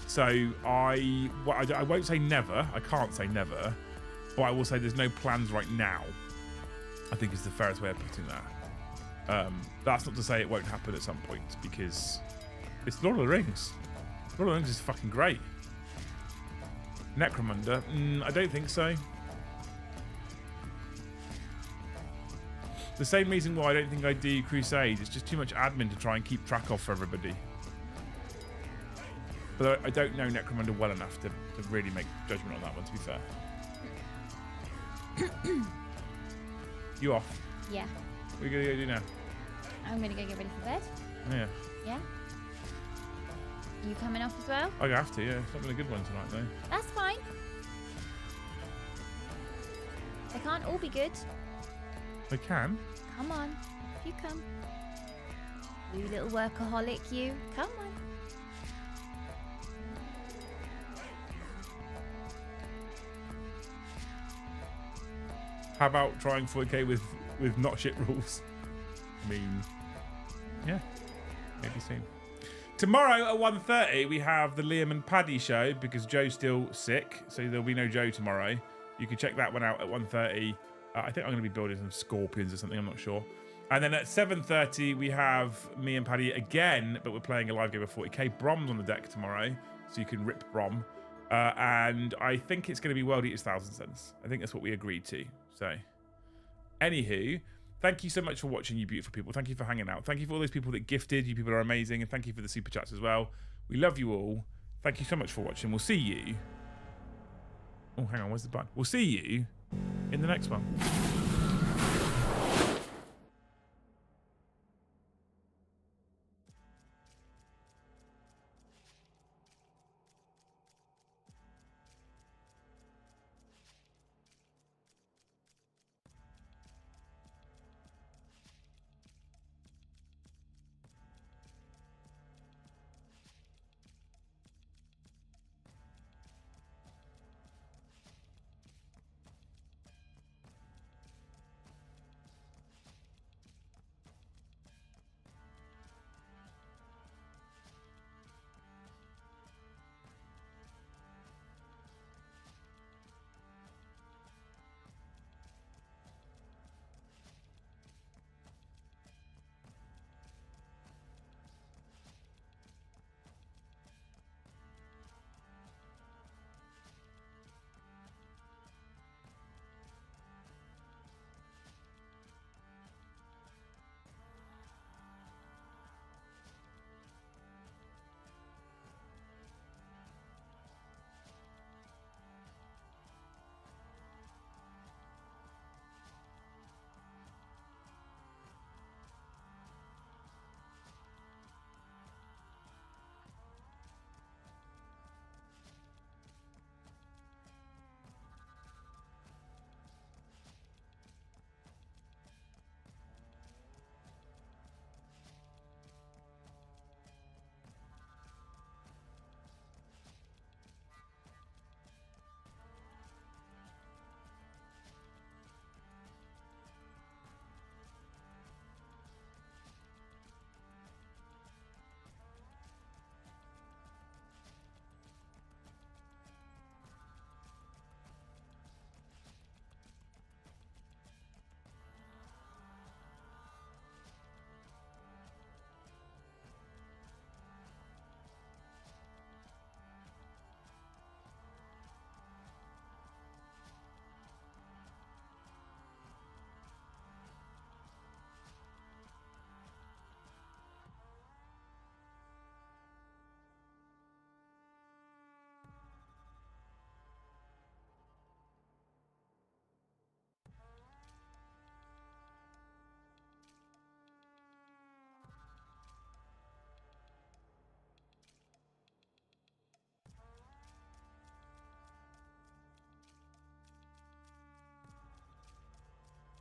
So I won't say never. I can't say never, but I will say there's no plans right now, I think is the fairest way of putting that. That's not to say it won't happen at some point, because it's Lord of the Rings. Lord of the Rings is fucking great. Necromunda? I don't think so. The same reason why I don't think I do Crusade. It's just too much admin to try and keep track of for everybody. But I don't know Necromunda well enough to really make judgment on that one, to be fair. You off? Yeah. What are you going to go do now? I'm going to go get ready for bed. Yeah. Yeah. You coming off as well? I have to, yeah. It's not been a good one tonight, though. That's fine. They can't all be good. They can. Come on. You come. You little workaholic, you. Come on. How about trying 40k with not shit rules? I mean, yeah, maybe soon. Tomorrow at 1:30 we have the Liam and Paddy show because Joe's still sick, so there'll be no Joe tomorrow. You can check that one out at 1:30. I think I'm going to be building some scorpions or something, I'm not sure. And then at 7:30 we have me and Paddy again, but we're playing a live game of 40k. Brom's on the deck tomorrow, so you can rip Brom. And I think it's going to be World Eaters 1000 Suns. I think that's what we agreed to. So, anywho, thank you so much for watching, you beautiful people. Thank you for hanging out. Thank you for all those people that gifted. You people are amazing. And thank you for the super chats as well. We love you all. Thank you so much for watching. We'll see you. Oh, hang on. Where's the button? We'll see you in the next one.